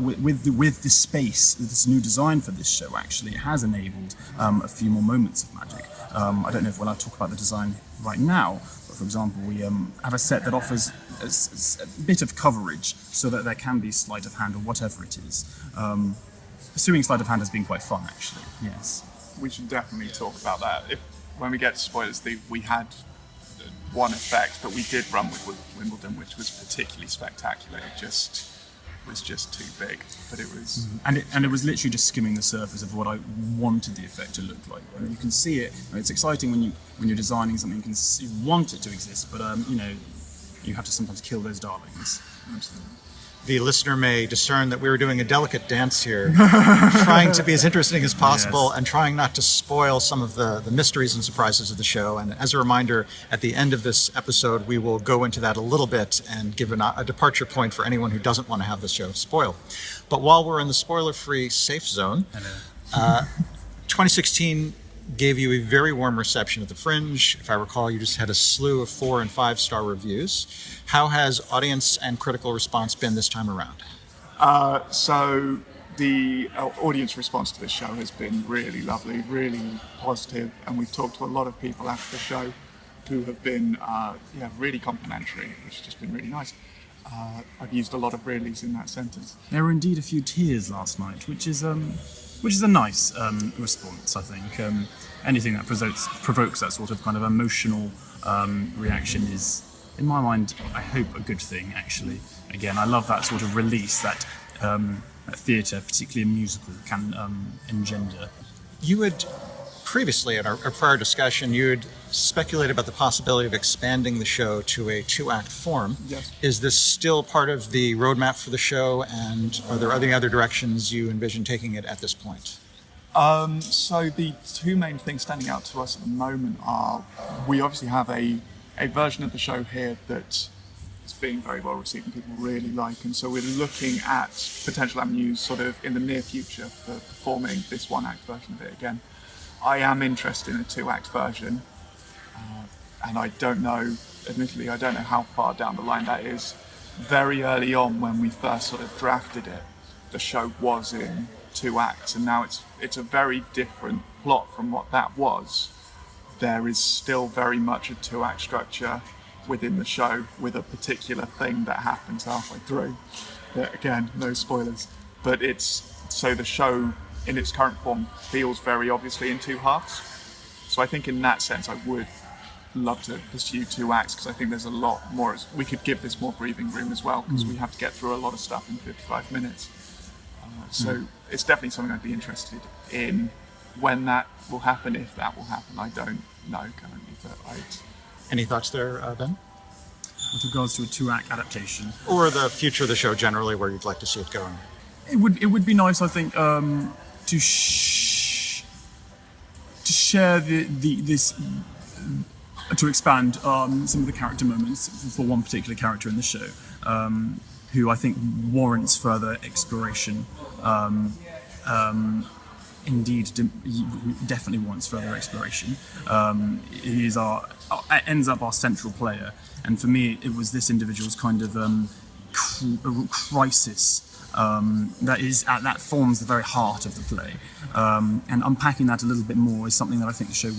with this space, this new design for this show, actually, it has enabled a few more moments of magic. I don't know if I'll talk about the design right now, but for example, we have a set that offers a bit of coverage so that there can be sleight of hand or whatever it is. Pursuing sleight of hand has been quite fun, actually, yes. We should definitely talk about that. When we get to spoilers, we had one effect, but we did run with Wimbledon, which was particularly spectacular. It was just too big, but it was... And it was literally just skimming the surface of what I wanted the effect to look like. And you can see it. It's exciting when you're designing something. You want it to exist, but you have to sometimes kill those darlings. Absolutely. The listener may discern that we were doing a delicate dance here, trying to be as interesting as possible, yes, and trying not to spoil some of the mysteries and surprises of the show. And as a reminder, at the end of this episode, we will go into that a little bit and give a departure point for anyone who doesn't want to have the show spoiled. But while we're in the spoiler-free safe zone, 2016 gave you a very warm reception at the Fringe. If I recall, you just had a slew of 4- and 5-star reviews. How has audience and critical response been this time around? So the audience response to this show has been really lovely, really positive, and we've talked to a lot of people after the show who have been really complimentary, which has just been really nice. I've used a lot of reallys in that sentence. There were indeed a few tears last night, which is a nice response, I think. Anything that provokes that sort of kind of emotional reaction is, in my mind, I hope, a good thing, actually. Again, I love that sort of release that theatre, particularly a musical, can engender. You had previously, at our prior discussion, you had speculated about the possibility of expanding the show to a 2-act form. Yes. Is this still part of the roadmap for the show, and are there any other directions you envision taking it at this point? So the two main things standing out to us at the moment are, we obviously have a version of the show here that is being very well received and people really like, and so we're looking at potential avenues sort of in the near future for performing this 1-act version of it again. I am interested in a 2-act version, and I don't know, admittedly, I don't know how far down the line that is. Very early on, when we first sort of drafted it, the show was in 2 acts, and now it's a very different plot from what that was. There is still very much a 2-act structure within the show, with a particular thing that happens halfway through. Again, no spoilers, but so the show in its current form feels very obviously in 2 halves. So I think in that sense I would love to pursue 2 acts, because I think there's a lot more. We could give this more breathing room as well, because we have to get through a lot of stuff in 55 minutes. So it's definitely something I'd be interested in. When that will happen, if that will happen, I don't know currently, but Any thoughts there, Ben? With regards to a 2-act adaptation, Or the future of the show generally, where you'd like to see it going? it would be nice, I think, to share to expand some of the character moments for one particular character in the show, who I think warrants further exploration. Indeed, definitely wants further exploration. He is ends up our central player, and for me, it was this individual's kind of crisis that forms the very heart of the play, and unpacking that a little bit more is something that I think the show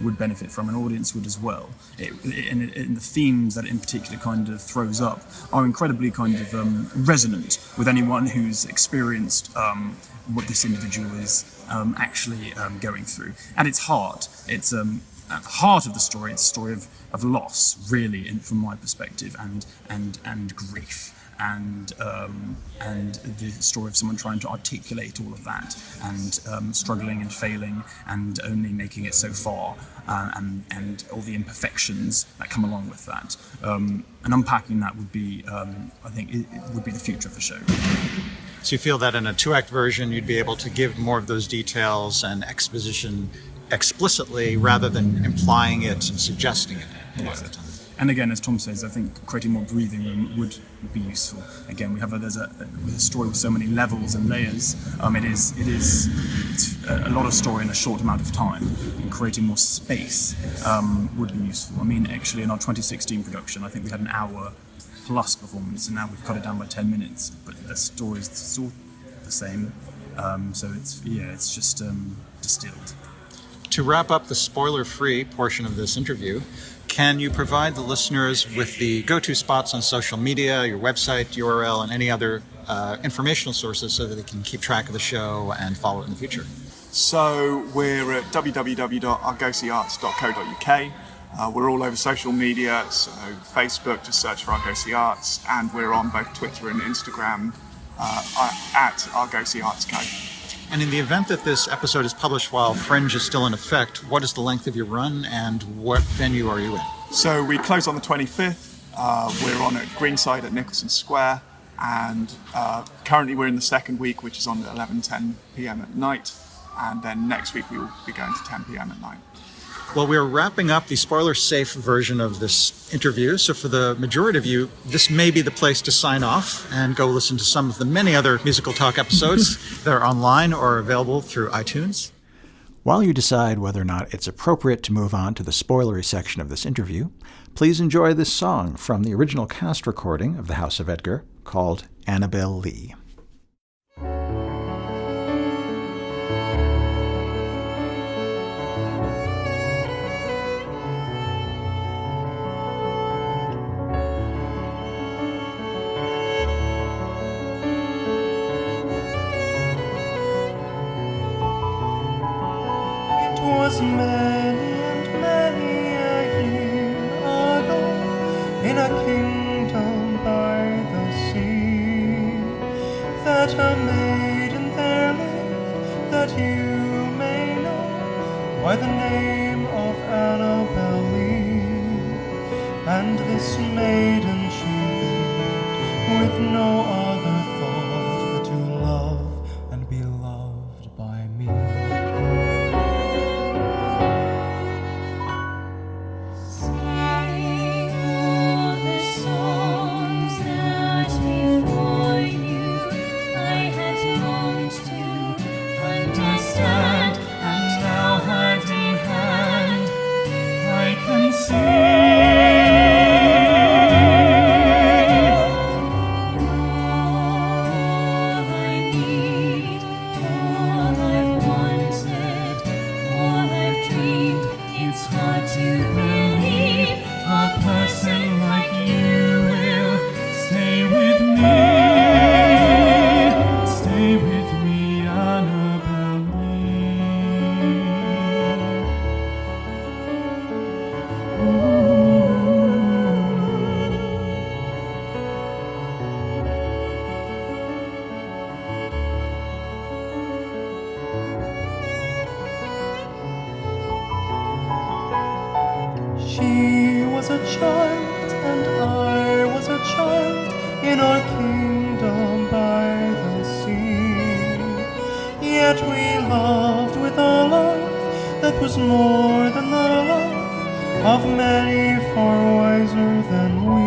would benefit from, an audience would as well. And the themes that it in particular kind of throws up are incredibly kind of resonant with anyone who's experienced what this individual is actually going through. At its heart, it's at the heart of the story, it's a story of loss, really, from my perspective, and grief. And the story of someone trying to articulate all of that, and struggling and failing, and only making it so far, and all the imperfections that come along with that. And unpacking that would be, I think, it would be the future of the show. So you feel that in a 2-act version, you'd be able to give more of those details and exposition explicitly, rather than implying it and suggesting it a lot of the time. And again, as Tom says, I think creating more breathing room would be useful. Again, there's a story with so many levels and layers. It's a lot of story in a short amount of time, and creating more space would be useful. I mean, actually, in our 2016 production, I think we had an hour plus performance, and now we've cut it down by 10 minutes. But the story is sort of the same, so it's just distilled. To wrap up the spoiler-free portion of this interview, can you provide the listeners with the go-to spots on social media, your website, URL, and any other informational sources so that they can keep track of the show and follow it in the future? So we're at www.argosiarts.co.uk. We're all over social media, so Facebook, just search for Argosy Arts, and we're on both Twitter and Instagram at Argosy Arts Co. And in the event that this episode is published while Fringe is still in effect, what is the length of your run, and what venue are you in? So we close on the 25th. We're on at Greenside at Nicholson Square, and currently we're in the second week, which is on at 11:10 p.m. at night, and then next week we will be going to 10 p.m. at night. Well, we're wrapping up the spoiler-safe version of this interview, so for the majority of you, this may be the place to sign off and go listen to some of the many other Musical Talk episodes that are online or available through iTunes. While you decide whether or not it's appropriate to move on to the spoilery section of this interview, please enjoy this song from the original cast recording of the House of Edgar called Annabel Lee. Was many and many a year ago, in a kingdom by the sea, that a maiden there lived, that you may know by the name of Annabel Lee. And this maiden she lived with no other thought but to love and be loved by me. She was a child, and I was a child, in our kingdom by the sea. Yet we loved with a love that was more than the love of many far wiser than we.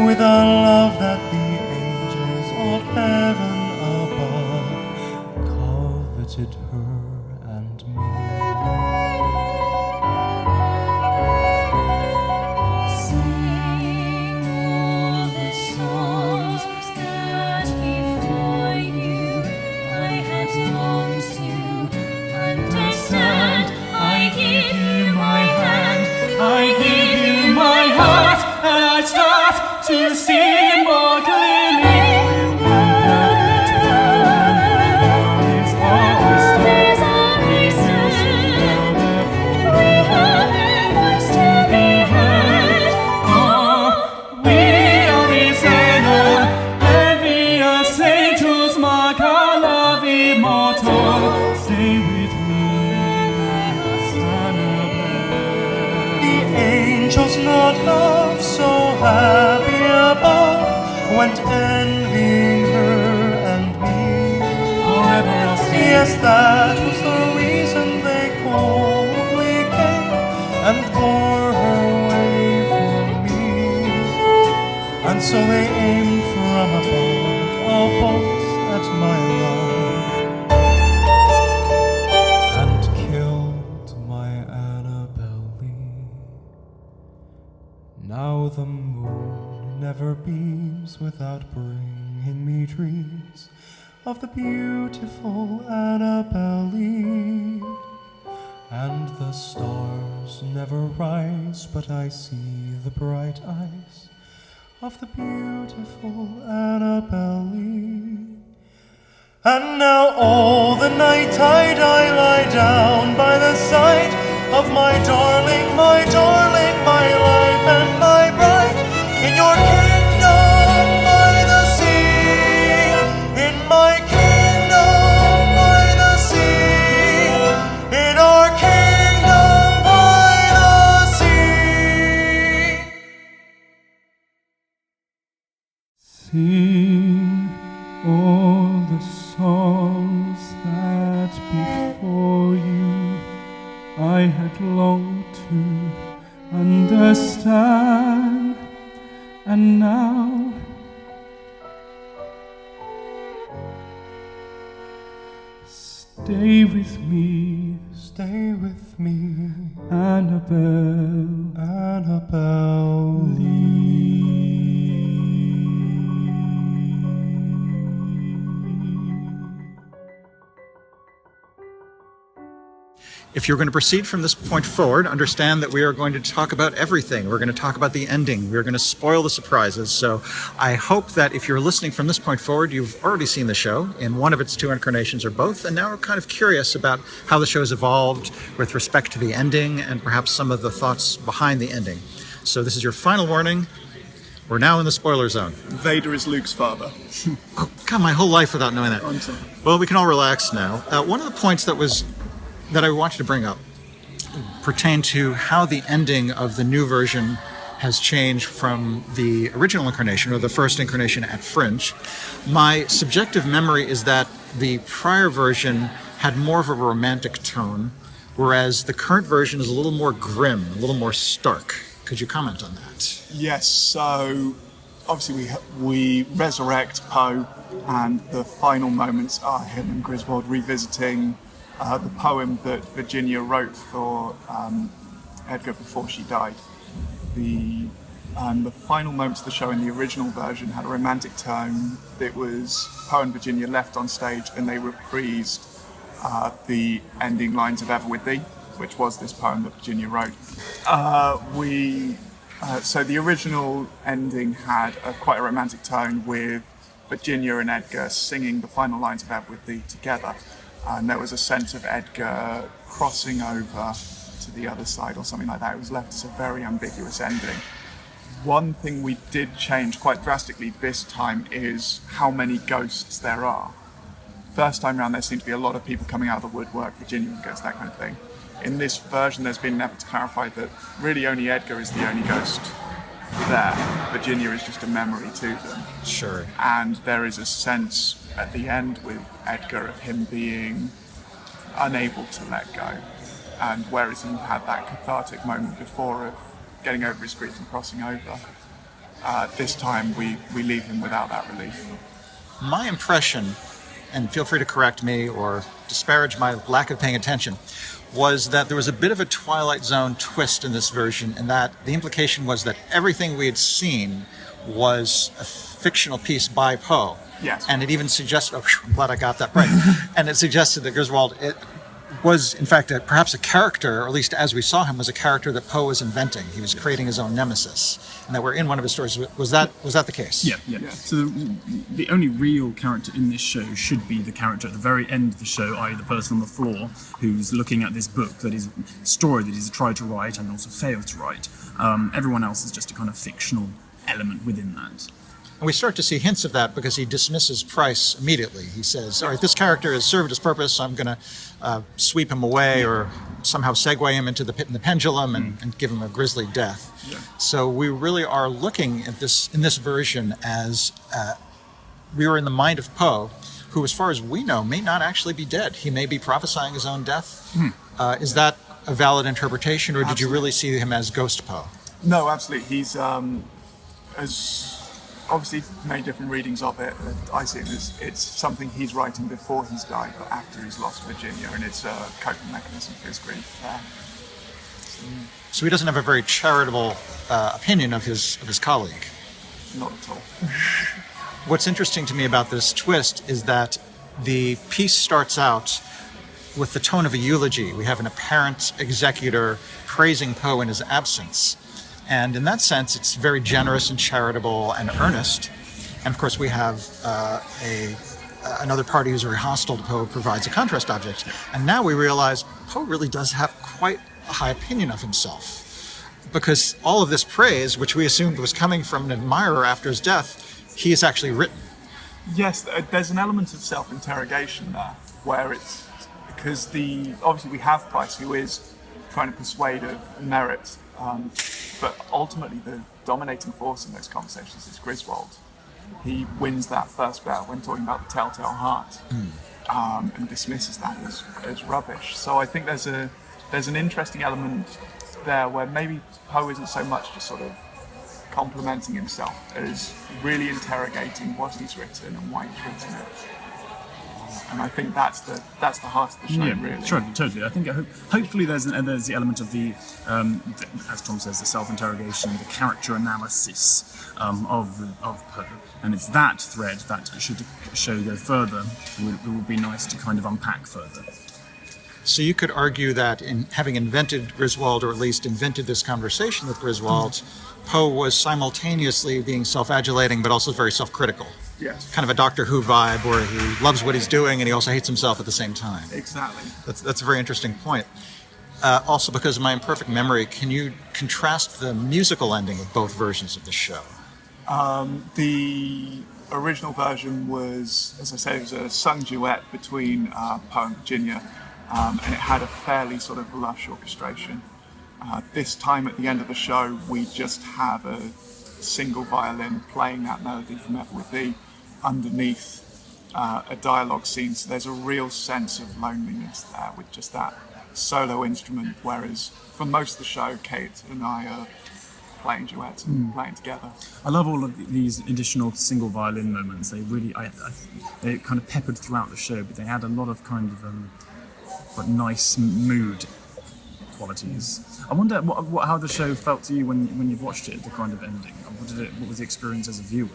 With a love that the angels of heaven above coveted her and me. To see more clearly. Not love so happy above, went envying her and me. Forever I'll stay. Yes, that was the reason they coldly came and bore her away from me. And so they aimed from above a bolt at my love and killed my Annabel Lee. Now the moon never beams without bringing me dreams of the beautiful Annabel Lee. And the stars never rise, but I see the bright eyes of the beautiful Annabel Lee. And now all the night I lie down by the side of my darling, my life and my bride, in your kingdom by the sea, in my kingdom by the sea, in our kingdom by the sea. Sing all the songs that before you I had longed to understand, and now Stay with me, stay with me, Annabelle, Annabelle Lee. If you're going to proceed from this point forward, understand that we are going to talk about everything. We're going to talk about the ending. We're going to spoil the surprises. So I hope that if you're listening from this point forward, you've already seen the show in one of its two incarnations or both, and now are kind of curious about how the show's evolved with respect to the ending and perhaps some of the thoughts behind the ending. So this is your final warning. We're now in the spoiler zone. Vader is Luke's father. Oh, God, my whole life without knowing that. I'm sorry. Well, we can all relax now. One of the points that I wanted to bring up pertain to how the ending of the new version has changed from the original incarnation or the first incarnation at Fringe. My subjective memory is that the prior version had more of a romantic tone, whereas the current version is a little more grim, a little more stark. Could you comment on that? Yes, so obviously we resurrect Poe, and the final moments are him and Griswold revisiting the poem that Virginia wrote for Edgar before she died. The final moments of the show in the original version had a romantic tone. It was Poe and Virginia left on stage, and they reprised the ending lines of Ever With Thee, which was this poem that Virginia wrote. So the original ending had quite a romantic tone with Virginia and Edgar singing the final lines of Ever With Thee together. And there was a sense of Edgar crossing over to the other side or something like that. It was left as a very ambiguous ending. One thing we did change quite drastically this time is how many ghosts there are. First time around, there seemed to be a lot of people coming out of the woodwork, Virginia and ghosts, that kind of thing. In this version, there's been an effort to clarify that really only Edgar is the only ghost there. Virginia is just a memory to them. Sure. And there is a sense at the end with Edgar of him being unable to let go. And whereas he had that cathartic moment before of getting over his grief and crossing over, this time we leave him without that relief. My impression, and feel free to correct me or disparage my lack of paying attention, was that there was a bit of a Twilight Zone twist in this version, and that the implication was that everything we had seen was a fictional piece by Poe. Yes. And it even suggested, I'm glad I got that right, and it suggested that Griswold was, in fact, perhaps a character, or at least as we saw him, was a character that Poe was inventing. He was creating his own nemesis, and that we're in one of his stories. Was that the case? Yeah. So the only real character in this show should be the character at the very end of the show, i.e. the person on the floor who's looking at this book, that is story that he's tried to write and also failed to write. Everyone else is just a kind of fictional element within that. And we start to see hints of that because he dismisses Price immediately. He says, all right, this character has served his purpose, so I'm going to sweep him away or somehow segue him into the pit and the pendulum and give him a grisly death. Yeah. So we really are looking at this in this version as we were in the mind of Poe, who, as far as we know, may not actually be dead. He may be prophesying his own death. Is that a valid interpretation, or did you really see him as Ghost Poe? No, absolutely. He's as obviously many different readings of it. I see it as it's something he's writing before he's died, but after he's lost Virginia, and it's a coping mechanism for his grief. So he doesn't have a very charitable opinion of his colleague. Not at all. What's interesting to me about this twist is that the piece starts out with the tone of a eulogy. We have an apparent executor praising Poe in his absence. And in that sense, it's very generous and charitable and earnest. And of course, we have another party who's very hostile to Poe provides a contrast object. And now we realize Poe really does have quite a high opinion of himself. Because all of this praise, which we assumed was coming from an admirer after his death, he has actually written. Yes, there's an element of self-interrogation there, where it's because obviously we have Price, who is trying to persuade of merit. But ultimately, the dominating force in those conversations is Griswold. He wins that first battle when talking about the telltale heart, and dismisses that as rubbish. So I think there's an interesting element there where maybe Poe isn't so much just sort of complimenting himself as really interrogating what he's written and why he's written it. And I think that's the heart of the show, really. Sure, totally. I think hopefully there's the element of the, as Tom says, the self-interrogation, the character analysis of Poe, and it's that thread that should show go further. It would be nice to kind of unpack further. So you could argue that in having invented Griswold, or at least invented this conversation with Griswold, Poe was simultaneously being self-adulating but also very self-critical. Yes. Kind of a Doctor Who vibe where he loves what he's doing and he also hates himself at the same time. Exactly. That's a very interesting point. Also, because of my imperfect memory, can you contrast the musical ending of both versions of the show? The original version was, as I say, it was a sung duet between Poe and Virginia, and it had a fairly sort of lush orchestration. This time at the end of the show, we just have a single violin playing that melody from F with B underneath a dialogue scene. So there's a real sense of loneliness there with just that solo instrument, whereas for most of the show, Kate and I are playing duets and playing together. I love all of these additional single violin moments. They really, they're kind of peppered throughout the show, but they had a lot of kind of but nice mood qualities. I wonder how the show felt to you when you watched it, the kind of ending. What was the experience as a viewer?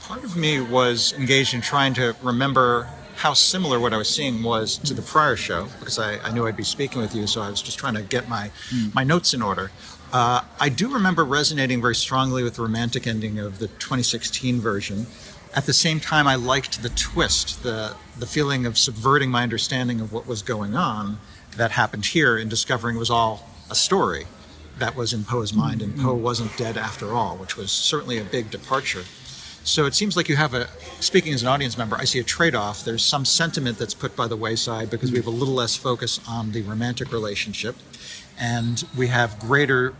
Part of me was engaged in trying to remember how similar what I was seeing was to the prior show, because I knew I'd be speaking with you, so I was just trying to get my notes in order. I do remember resonating very strongly with the romantic ending of the 2016 version. At the same time, I liked the twist, the feeling of subverting my understanding of what was going on that happened here in discovering it was all a story that was in Poe's mind, and Poe wasn't dead after all, which was certainly a big departure. So it seems like you have speaking as an audience member, I see a trade-off. There's some sentiment that's put by the wayside because we have a little less focus on the romantic relationship, and we have greater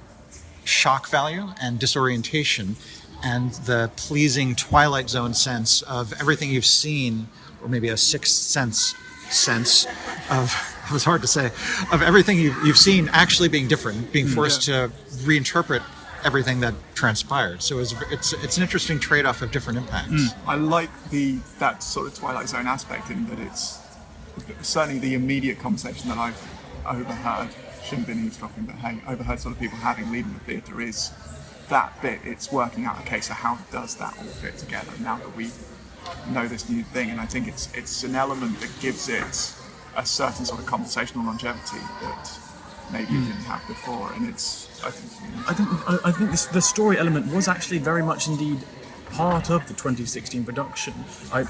shock value and disorientation and the pleasing Twilight Zone sense of everything you've seen, or maybe a Sixth Sense of, it was hard to say, of everything you've seen actually being different, being forced to reinterpret everything that transpired. So it's an interesting trade-off of different impacts. I like that sort of Twilight Zone aspect in that it's certainly the immediate conversation that I've overheard, shouldn't have been eavesdropping, but hey, overheard sort of people having leaving the theatre is that bit. It's working out, okay, so how does that all fit together now that we know this new thing? And I think it's an element that gives it a certain sort of conversational longevity that maybe it didn't have before. And I think the story element was actually very much indeed part of the 2016 production. I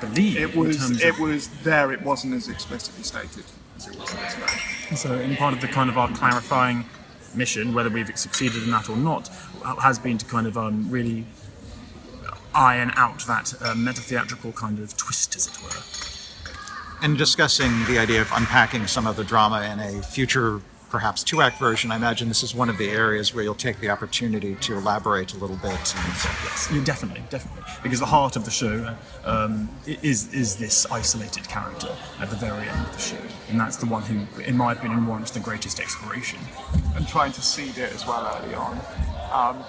believe it was there. It wasn't as explicitly stated as it was in this version. So, in part of the kind of our clarifying mission, whether we've succeeded in that or not, has been to kind of really iron out that meta-theatrical kind of twist, as it were. And discussing the idea of unpacking some of the drama in a future, perhaps 2-act version, I imagine this is one of the areas where you'll take the opportunity to elaborate a little bit. Yes, definitely. Because the heart of the show is this isolated character at the very end of the show. And that's the one who, in my opinion, warrants the greatest exploration. And trying to seed it as well early on.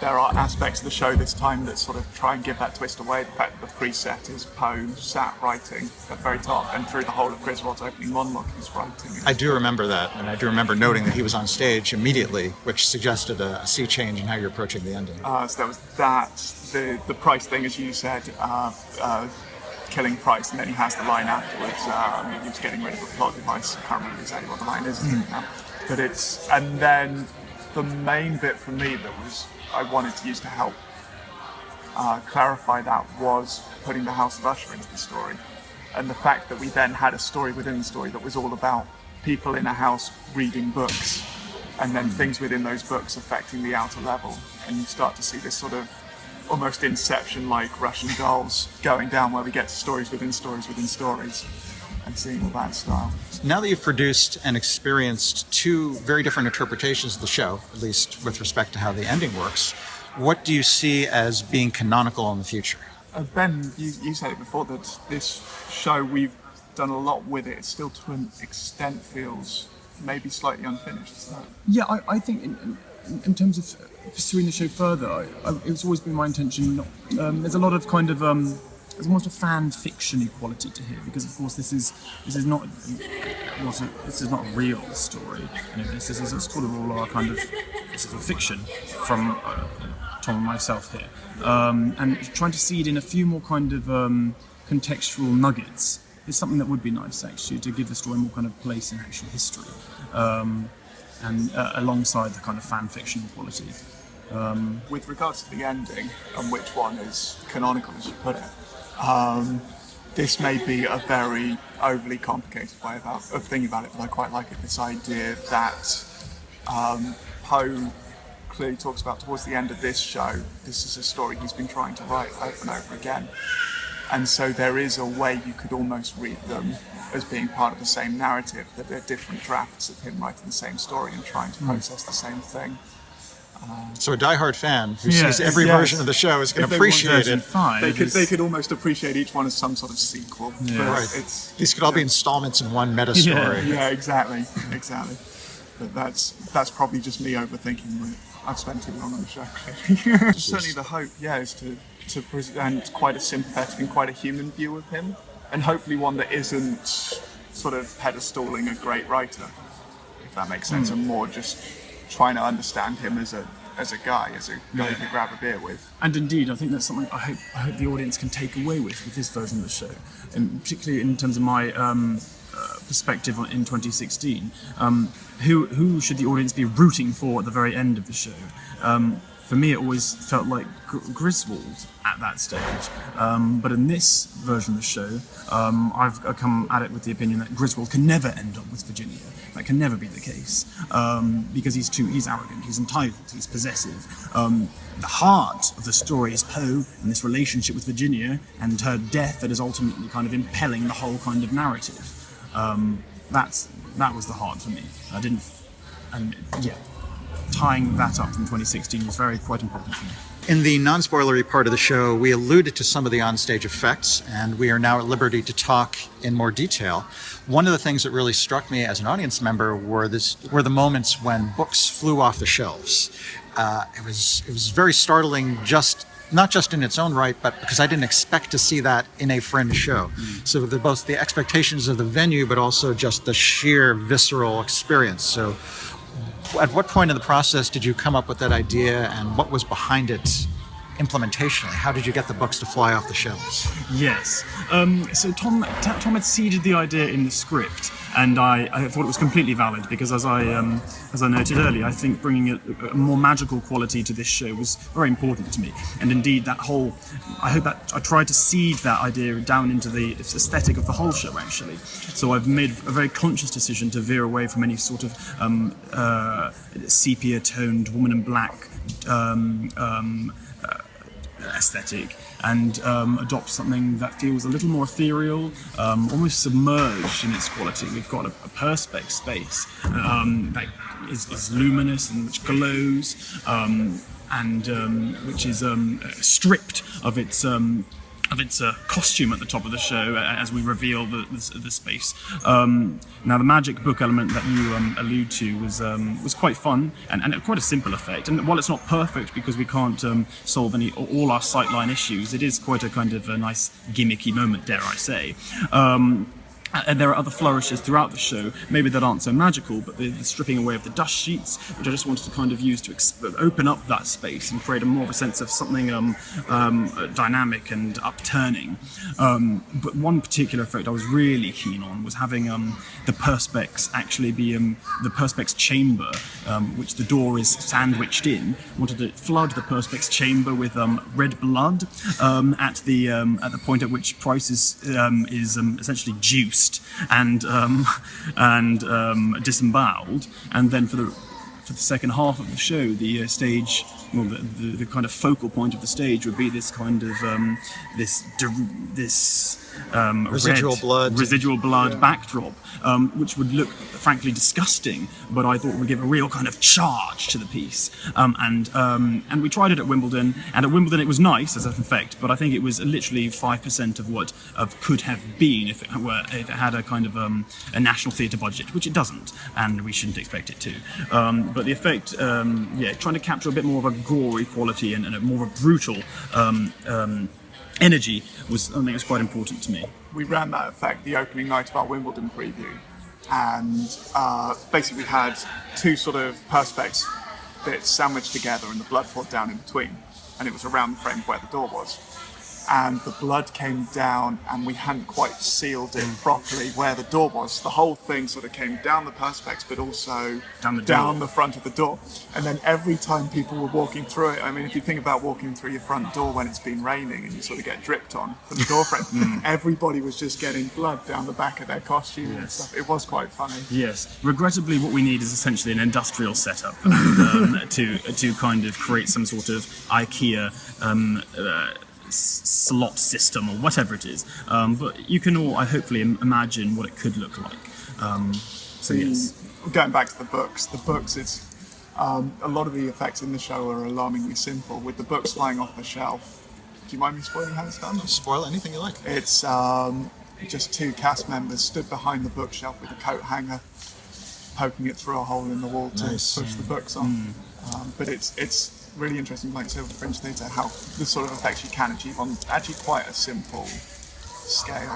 There are aspects of the show this time that sort of try and give that twist away. The fact that the preset is Poe sat writing at the very top, and through the whole of Griswold's opening monologue he's writing. I do remember that, and I do remember noting that he was on stage immediately, which suggested a sea change in how you're approaching the ending. So there was that, the Price thing, as you said, killing Price, and then he has the line afterwards, he was getting rid of the plot device. I can't remember exactly what the line is now. But and then the main bit for me that I wanted to use to help clarify that was putting the House of Usher into the story, and the fact that we then had a story within the story that was all about people in a house reading books, and then things within those books affecting the outer level, and you start to see this sort of almost Inception-like Russian dolls going down, where we get to stories within stories within stories, and seeing all that style. Now that you've produced and experienced 2 very different interpretations of the show, at least with respect to how the ending works, what do you see as being canonical in the future? Ben, you said it before, that this show, we've done a lot with it. It still, to an extent, feels maybe slightly unfinished, isn't it? Yeah, I think in terms of pursuing the show further, it's always been my intention. There's a lot of kind of there's almost a fan fiction quality to here, because of course this is not a real story. This is sort of all our kind of sort of fiction from Tom and myself here, and trying to seed in a few more kind of contextual nuggets is something that would be nice, actually, to give the story more kind of place in actual history, and alongside the kind of fan fiction quality. With regards to the ending, and which one is canonical, as you put it, this may be a very overly complicated way of thinking about it, but I quite like it. This idea that Poe clearly talks about towards the end of this show, this is a story he's been trying to write over and over again. And so there is a way you could almost read them as being part of the same narrative, that they're different drafts of him writing the same story and trying to process the same thing. So a diehard fan who sees every version of the show is going to appreciate it. They could almost appreciate each one as some sort of sequel. Yeah. Right. These could all be installments in one meta story. Yeah, exactly. But that's probably just me overthinking it. I've spent too long on the show. Certainly the hope, is to present quite a sympathetic and quite a human view of him, and hopefully one that isn't sort of pedestaling a great writer, if that makes sense, and more just trying to understand him as a guy you could grab a beer with. And indeed, I think that's something I hope the audience can take away with this version of the show, and particularly in terms of my perspective in 2016. Who should the audience be rooting for at the very end of the show? For me, it always felt like Griswold at that stage. But in this version of the show, I've come at it with the opinion that Griswold can never end up with Virginia. That can never be the case, because he's arrogant, he's entitled, he's possessive. The heart of the story is Poe and this relationship with Virginia and her death that is ultimately kind of impelling the whole kind of narrative. That was the heart for me. Tying that up from 2016 was quite important for me. In the non-spoilery part of the show, we alluded to some of the onstage effects, and we are now at liberty to talk in more detail. One of the things that really struck me as an audience member were the moments when books flew off the shelves. It was very startling, not just in its own right, but because I didn't expect to see that in a Fringe show. So both the expectations of the venue, but also just the sheer visceral experience. So at what point in the process did you come up with that idea, and what was behind it implementationally? How did you get the books to fly off the shelves? Yes. So Tom had seeded the idea in the script, and I thought it was completely valid, because as I noted earlier, I think bringing a more magical quality to this show was very important to me. And indeed, I hope that I tried to seed that idea down into the aesthetic of the whole show, actually. So I've made a very conscious decision to veer away from any sort of sepia-toned woman in black aesthetic, and adopt something that feels a little more ethereal, almost submerged in its quality. We've got a perspex space that is luminous and which glows, and which is stripped of its costume at the top of the show as we reveal the space. Now, the magic book element that you allude to was quite fun and quite a simple effect. And while it's not perfect because we can't solve all our sightline issues, it is quite a kind of a nice gimmicky moment, dare I say. And there are other flourishes throughout the show, maybe that aren't so magical, but the stripping away of the dust sheets, which I just wanted to kind of use to open up that space and create more of a sense of something dynamic and upturning. But one particular effect I was really keen on was having the perspex actually be the perspex chamber, which the door is sandwiched in. I wanted to flood the perspex chamber with red blood at the point at which Price is essentially juiced and disemboweled, and then for the second half of the show, the stage, well, the kind of focal point of the stage would be this kind of residual blood backdrop, which would look frankly disgusting, but I thought would give a real kind of charge to the piece. And we tried it at Wimbledon, and at Wimbledon it was nice as an effect, but I think it was literally 5% of what could have been if it had a kind of a national theatre budget, which it doesn't, and we shouldn't expect it to. But the effect, trying to capture a bit more of a gory quality and a more of a brutal energy was something that was quite important to me. We ran that effect the opening night of our Wimbledon preview, and basically we had two sort of perspex bits sandwiched together and the blood poured down in between, and it was around the frame where the door was. And the blood came down and we hadn't quite sealed it properly where the door was. The whole thing sort of came down the perspex but also down the front of the door. And then every time people were walking through it, I mean, if you think about walking through your front door when it's been raining and you sort of get dripped on from the door frame, everybody was just getting blood down the back of their costume and stuff. It was quite funny. Yes. Regrettably, what we need is essentially an industrial setup to kind of create some sort of IKEA slot system or whatever it is, but you can all hopefully imagine what it could look like. So yes, going back to the books, it's a lot of the effects in the show are alarmingly simple. With the books flying off the shelf, do you mind me spoiling how it's done? Spoil anything you like. It's just two cast members stood behind the bookshelf with a coat hanger, poking it through a hole in the wall to push the books on. But it's really interesting, like Silver Fringe Theatre, how the sort of effects you can achieve on actually quite a simple scale.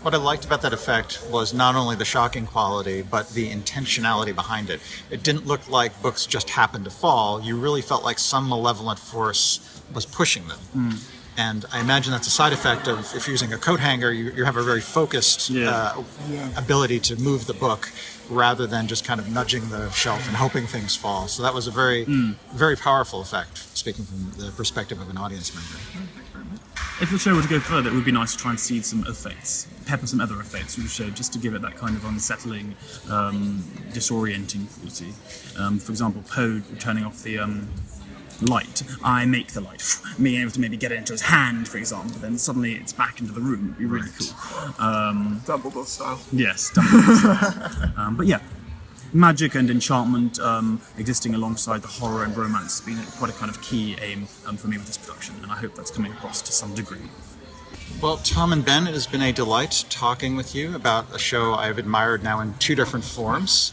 What I liked about that effect was not only the shocking quality, but the intentionality behind it. It didn't look like books just happened to fall. You really felt like some malevolent force was pushing them. And I imagine that's a side effect of, if you're using a coat hanger, you have a very focused ability to move the book rather than just kind of nudging the shelf and hoping things fall. So that was a very, very powerful effect, speaking from the perspective of an audience member. If the show were to go further, it would be nice to try and seed some effects, pepper some other effects through the show, just to give it that kind of unsettling, disorienting quality. For example, Poe turning off the light. I make the light. Being able to maybe get it into his hand, for example, then suddenly it's back into the room. It'd be really cool. Dumbledore style. Yes, Dumbledore style. But yeah, magic and enchantment existing alongside the horror and romance has been quite a kind of key aim for me with this production, and I hope that's coming across to some degree. Well, Tom and Ben, it has been a delight talking with you about a show I've admired now in two different forms.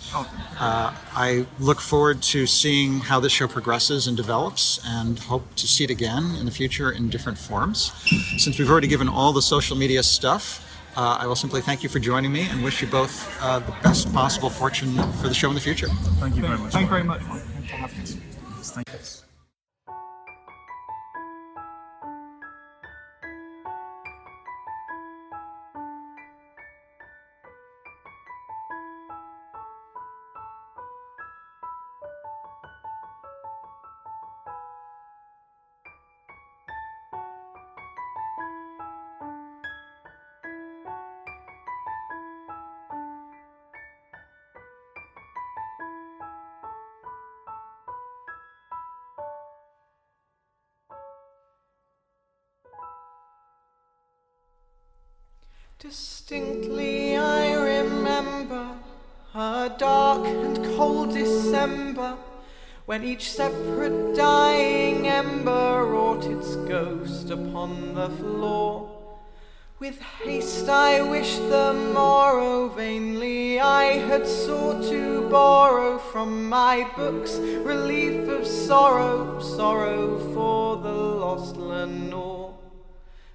I look forward to seeing how this show progresses and develops, and hope to see it again in the future in different forms. Since we've already given all the social media stuff, I will simply thank you for joining me and wish you both the best possible fortune for the show in the future. Thank you very much. Thank you very much, Mike. Thanks for having us. Thank you. Distinctly I remember a dark and cold December, when each separate dying ember wrought its ghost upon the floor. With haste I wished the morrow, vainly I had sought to borrow from my books relief of sorrow, sorrow for the lost Lenore.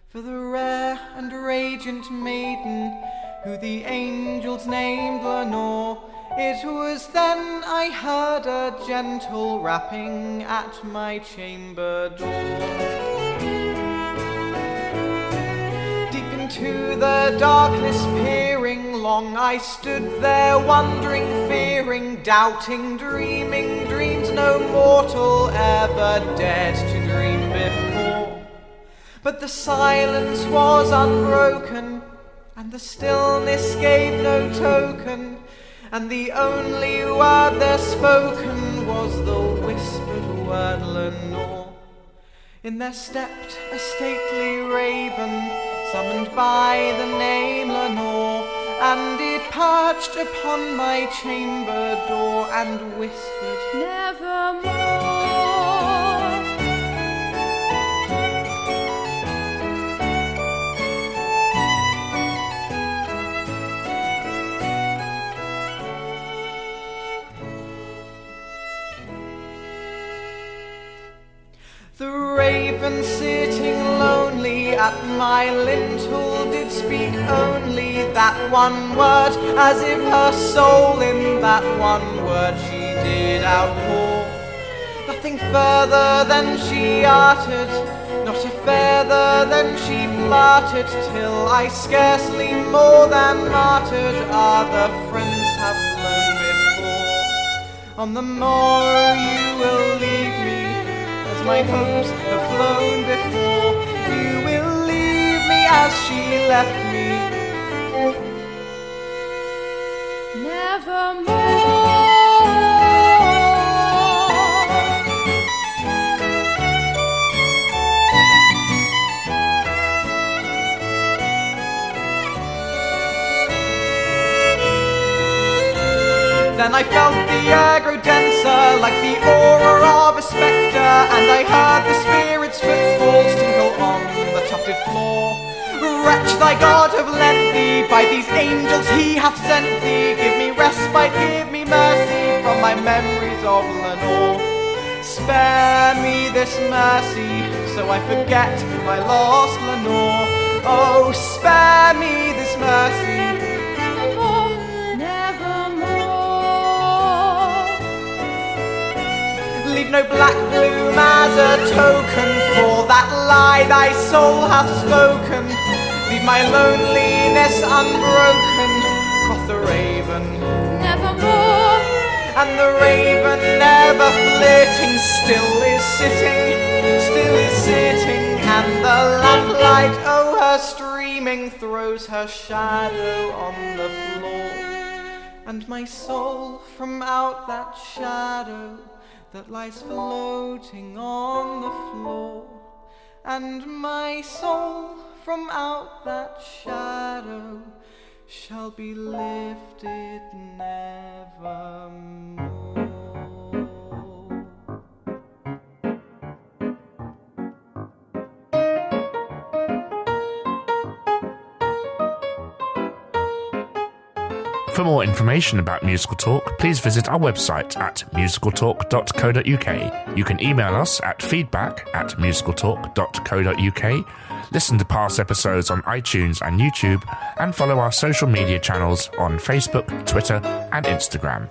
For the rare and radiant maiden, who the angels named Lenore, it was then I heard a gentle rapping at my chamber door. Deep into the darkness peering, long I stood there wondering, fearing, doubting, dreaming dreams no mortal ever dared to dream before. But the silence was unbroken, and the stillness gave no token, and the only word there spoken was the whispered word Lenore. In there stepped a stately raven, summoned by the name Lenore, and it perched upon my chamber door and whispered, "Nevermore." The raven sitting lonely at my lintel did speak only that one word, as if her soul in that one word she did outpour. Nothing further than she uttered, not a feather than she fluttered, till I scarcely more than muttered, other friends have flown before. On the morrow you will leave me, as my hopes have flown before. You will leave me as she left me. Nevermore. Then I felt the air grow denser, like the aura of a spectre, and I heard the spirit's footfalls tinkle on the tufted floor. Wretch, thy God have lent thee, by these angels he hath sent thee. Give me respite, give me mercy from my memories of Lenore. Spare me this mercy, so I forget my lost Lenore. Oh, spare me this mercy. Leave no black bloom as a token for that lie thy soul hath spoken. Leave my loneliness unbroken, quoth the raven. Nevermore. And the raven, never flitting, still is sitting, and the lamplight, oh, her streaming, throws her shadow on the floor. And my soul from out that shadow that lies floating on the floor, and my soul from out that shadow shall be lifted nevermore. For more information about Musical Talk, please visit our website at musicaltalk.co.uk. You can email us at feedback@musicaltalk.co.uk, listen to past episodes on iTunes and YouTube, and follow our social media channels on Facebook, Twitter, and Instagram.